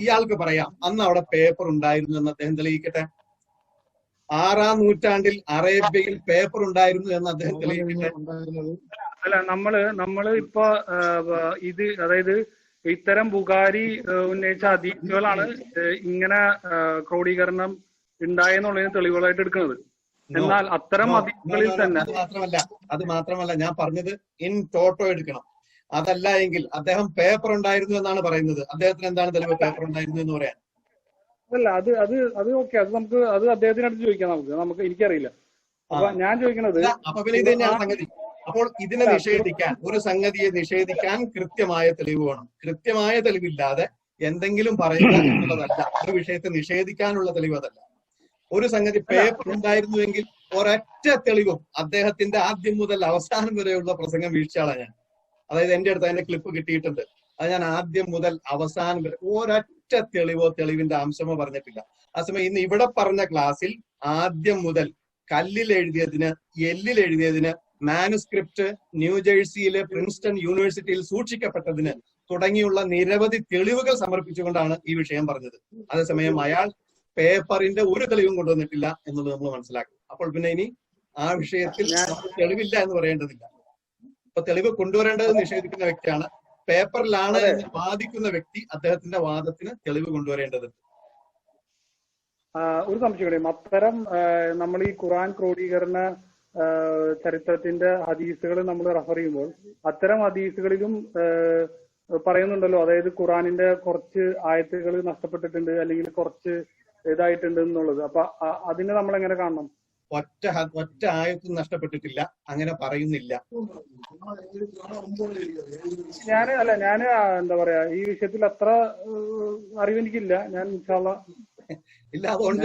ഇയാൾക്ക് പറയാം അന്ന് അവിടെ പേപ്പർ ഉണ്ടായിരുന്നു എന്ന് അദ്ദേഹം തെളിയിക്കട്ടെ. 6-ാം നൂറ്റാണ്ടിൽ അറേബ്യയിൽ പേപ്പർ ഉണ്ടായിരുന്നു എന്ന് അദ്ദേഹം തെളിയിക്കട്ടെ. അല്ല, നമ്മള് ഇപ്പൊ ഇത്, അതായത് ഇത്തരം ബുഖാരി ഉന്നയിച്ച ഹദീസുകളാണ് ഇങ്ങനെ ക്രോഡീകരണം ഉണ്ടായെന്നുള്ളതിന് തെളിവുകളായിട്ട് എടുക്കുന്നത്. എന്നാൽ അത്തരം ഹദീസുകളിൽ തന്നെ അത് മാത്രമല്ല ഞാൻ പറഞ്ഞത് ഇൻ ടോട്ടോ എടുക്കണം. അതല്ല എങ്കിൽ അദ്ദേഹം പേപ്പർ ഉണ്ടായിരുന്നു എന്നാണ് പറയുന്നത്. അദ്ദേഹത്തിന് എന്താണ് തെളിവ് പേപ്പർ ഉണ്ടായിരുന്നു എന്ന് പറയാൻ? അല്ല, അത് ഓക്കെ, അത് നമുക്ക് അത് അദ്ദേഹത്തിനടുത്ത് ചോദിക്കാം. നമുക്ക് എനിക്കറിയില്ല. അപ്പൊ ഞാൻ ചോദിക്കണത് അപ്പൊ പിന്നെ ഇത് തന്നെയാണ് സംഗതി. അപ്പോൾ ഇതിനെ നിഷേധിക്കാൻ, ഒരു സംഗതിയെ നിഷേധിക്കാൻ കൃത്യമായ തെളിവ് വേണം. കൃത്യമായ തെളിവില്ലാതെ എന്തെങ്കിലും പറയുക എന്നുള്ളതല്ല. ഒരു വിഷയത്തെ നിഷേധിക്കാനുള്ള തെളിവ് അതല്ല. ഒരു സംഗതി പേപ്പർ ഉണ്ടായിരുന്നുവെങ്കിൽ ഒരൊറ്റ തെളിവും അദ്ദേഹത്തിന്റെ ആദ്യം മുതൽ അവസാനം വരെയുള്ള പ്രസംഗം വീഴ്ചയാളാണ് ഞാൻ. അതായത് എന്റെ അടുത്ത് അതിന്റെ ക്ലിപ്പ് കിട്ടിയിട്ടുണ്ട്. അത് ഞാൻ ആദ്യം മുതൽ അവസാനം വരെ ഒരൊറ്റ തെളിവോ തെളിവിന്റെ അംശമോ പറഞ്ഞിട്ടില്ല. അതേസമയം ഇന്ന് ഇവിടെ പറഞ്ഞ ക്ലാസ്സിൽ ആദ്യം മുതൽ കല്ലിൽ എഴുതിയതിന്, എല്ലിൽ എഴുതിയതിന്, മാനുസ്ക്രിപ്റ്റ് ന്യൂജേഴ്സിയിലെ പ്രിൻസ്റ്റൺ യൂണിവേഴ്സിറ്റിയിൽ സൂക്ഷിക്കപ്പെട്ടതിന് തുടങ്ങിയുള്ള നിരവധി തെളിവുകൾ സമർപ്പിച്ചുകൊണ്ടാണ് ഈ വിഷയം പറഞ്ഞത്. അതേസമയം അയാൾ പേപ്പറിന്റെ ഒരു തെളിവും കൊണ്ടുവന്നിട്ടില്ല എന്നുള്ളത് നമ്മൾ മനസ്സിലാക്കും. അപ്പോൾ പിന്നെ ഇനി ആ വിഷയത്തിൽ തെളിവില്ല എന്ന് പറയേണ്ടതില്ല. അപ്പൊ തെളിവ് കൊണ്ടുവരേണ്ടത് നിഷേധിക്കുന്ന വ്യക്തിയാണ്. പേപ്പറിലാണ് എന്ന് വാദിക്കുന്ന വ്യക്തി അദ്ദേഹത്തിന്റെ വാദത്തിന് തെളിവ് കൊണ്ടുവരേണ്ടതുണ്ട്. ഒരു സംശയം, അത്തരം നമ്മൾ ഈ ഖുർആൻ ക്രോഡീകരണ ചരിത്രത്തിന്റെ ഹദീസുകൾ നമ്മൾ റെഫർ ചെയ്യുമ്പോൾ അത്തരം ഹദീസുകളിലും പറയുന്നുണ്ടല്ലോ, അതായത് ഖുർആനിന്റെ കുറച്ച് ആയത്തുകൾ നഷ്ടപ്പെട്ടിട്ടുണ്ട് അല്ലെങ്കിൽ കുറച്ച് ഇതായിട്ടുണ്ട് എന്നുള്ളത്. അപ്പൊ അതിനെ നമ്മൾ എങ്ങനെ കാണണം? ഒറ്റ ആയത്തും നഷ്ടപ്പെട്ടിട്ടില്ല, അങ്ങനെ പറയുന്നില്ല. ഞാന് എന്താ പറയാ, ഈ വിഷയത്തിൽ അത്ര അറിവെനിക്കില്ല. ഞാൻ ഇൻഷാല്ലാ ഇല്ല, അതുകൊണ്ട്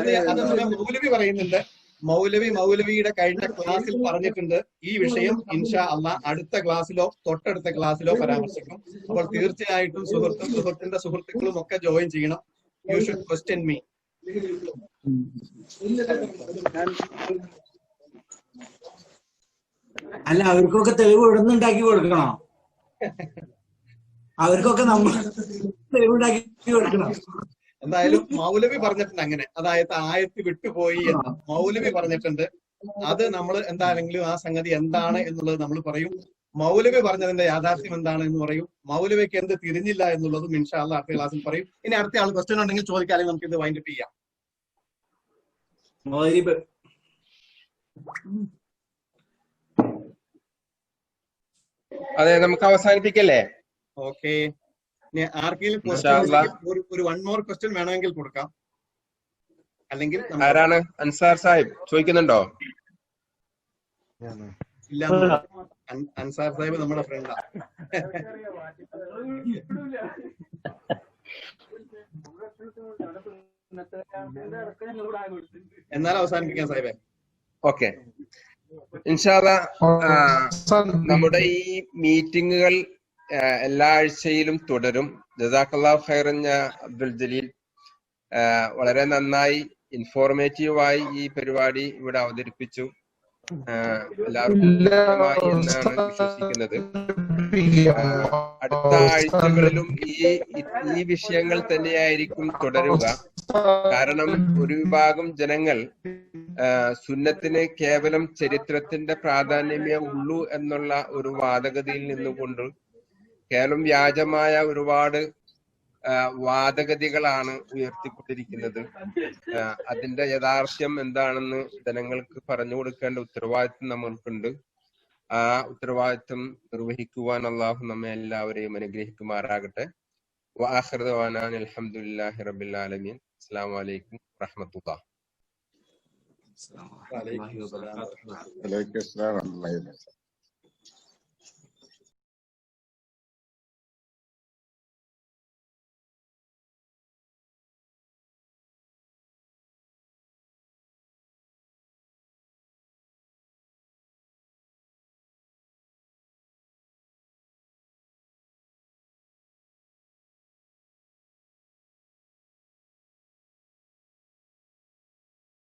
മൗലവി പറയുന്നുണ്ട്. മൗലവിയുടെ കഴിഞ്ഞ ക്ലാസ്സിൽ പറഞ്ഞിട്ടുണ്ട് ഈ വിഷയം ഇൻഷാ അല്ലാഹ് അടുത്ത ക്ലാസ്സിലോ തൊട്ടടുത്ത ക്ലാസ്സിലോ പരാമർശിക്കും. അപ്പോൾ തീർച്ചയായിട്ടും സുഹൃത്തിന്റെ സുഹൃത്തുക്കളും ഒക്കെ ജോയിൻ ചെയ്യണം. You should question me. അല്ല, അവർക്കൊക്കെ തെളിവ് ഇടുന്നുണ്ടാക്കി കൊടുക്കണോ? അവർക്കൊക്കെ നമ്മൾ തെളിവുണ്ടാക്കി കൊടുക്കണം. എന്തായാലും മൗലവി പറഞ്ഞിട്ടുണ്ട് അങ്ങനെ, അതായത് ആയത്ത് വിട്ടുപോയി എന്ന് മൗലവി പറഞ്ഞിട്ടുണ്ട്. അത് നമ്മൾ എന്താണെങ്കിലും ആ സംഗതി എന്താണ് എന്നുള്ളത് നമ്മൾ പറയും. മൗലവി പറഞ്ഞതിന്റെ യാഥാർത്ഥ്യം എന്താണ് എന്ന് പറയും. മൗലവിക്ക് എന്ത് തിരിഞ്ഞില്ല എന്നുള്ളതും ഇൻഷാ അല്ലാഹ് അടുത്ത ക്ലാസ്സിൽ പറയും. ഇനി അടുത്ത ആൾ ക്വസ്റ്റ്യൻ ഉണ്ടെങ്കിൽ ചോദിക്കാതെ നമുക്ക് ഇത് വൈൻഡ് അപ്പ് ചെയ്യാം. അതെ, നമുക്ക് അവസാനിപ്പിക്കല്ലേ? ഓക്കെ, ആർക്കെങ്കിലും ഒരു വൺ മോർ ക്വസ്റ്റ്യൻ വേണമെങ്കിൽ കൊടുക്കാം. അല്ലെങ്കിൽ ആരാണ്? അൻസാർ സാഹിബ് ചോദിക്കുന്നുണ്ടോ? ഇല്ല, അൻസാർ സാഹിബ് നമ്മുടെ ഫ്രണ്ടാ. എന്നാലും അവസാനിപ്പിക്കാം സാഹിബേ. ഓക്കെ, ഇൻഷാ അല്ലാഹ് നമ്മുടെ ഈ മീറ്റിങ്ങുകൾ എല്ലാ ആഴ്ചയിലും തുടരും. ജസാക്കല്ലാഹു ഖൈറൻ അബ്ദുൽ ജലീൽ. വളരെ നന്നായി ഇൻഫോർമേറ്റീവായി ഈ പരിപാടി ഇവിടെ അവതരിപ്പിച്ചു. എല്ലാവർക്കും ഇഷ്ടമായി എന്നാണ് വിശ്വസിക്കുന്നത്. അടുത്ത ആഴ്ചകളിലും ഈ വിഷയങ്ങൾ തന്നെയായിരിക്കും തുടരുക. കാരണം ഒരു വിഭാഗം ജനങ്ങൾ സുന്നത്തിന് കേവലം ചരിത്രത്തിന്റെ പ്രാധാന്യമേ ഉള്ളൂ എന്നുള്ള ഒരു വാദഗതിയിൽ നിന്നുകൊണ്ട് കേവലം വ്യാജമായ ഒരുപാട് വാദഗതികളാണ് ഉയർത്തിക്കൊണ്ടിരിക്കുന്നത്. അതിന്റെ യഥാർത്ഥ്യം എന്താണെന്ന് ജനങ്ങൾക്ക് പറഞ്ഞു കൊടുക്കേണ്ട ഉത്തരവാദിത്വം നമ്മൾക്കുണ്ട്. ആ ഉത്തരവാദിത്വം നിർവഹിക്കുവാൻ അള്ളാഹു നമ്മെ എല്ലാവരെയും അനുഗ്രഹിക്കുമാറാകട്ടെ. വആഖിറു ദഅവാനാ അൽഹംദുലില്ലാഹി റബ്ബിൽ ആലമീൻ. അസ്സലാമു അലൈക്കും വറഹ്മത്തുള്ളാഹി. വഅലൈക്കും അസ്സലാം വറഹ്മത്തുള്ളാഹി.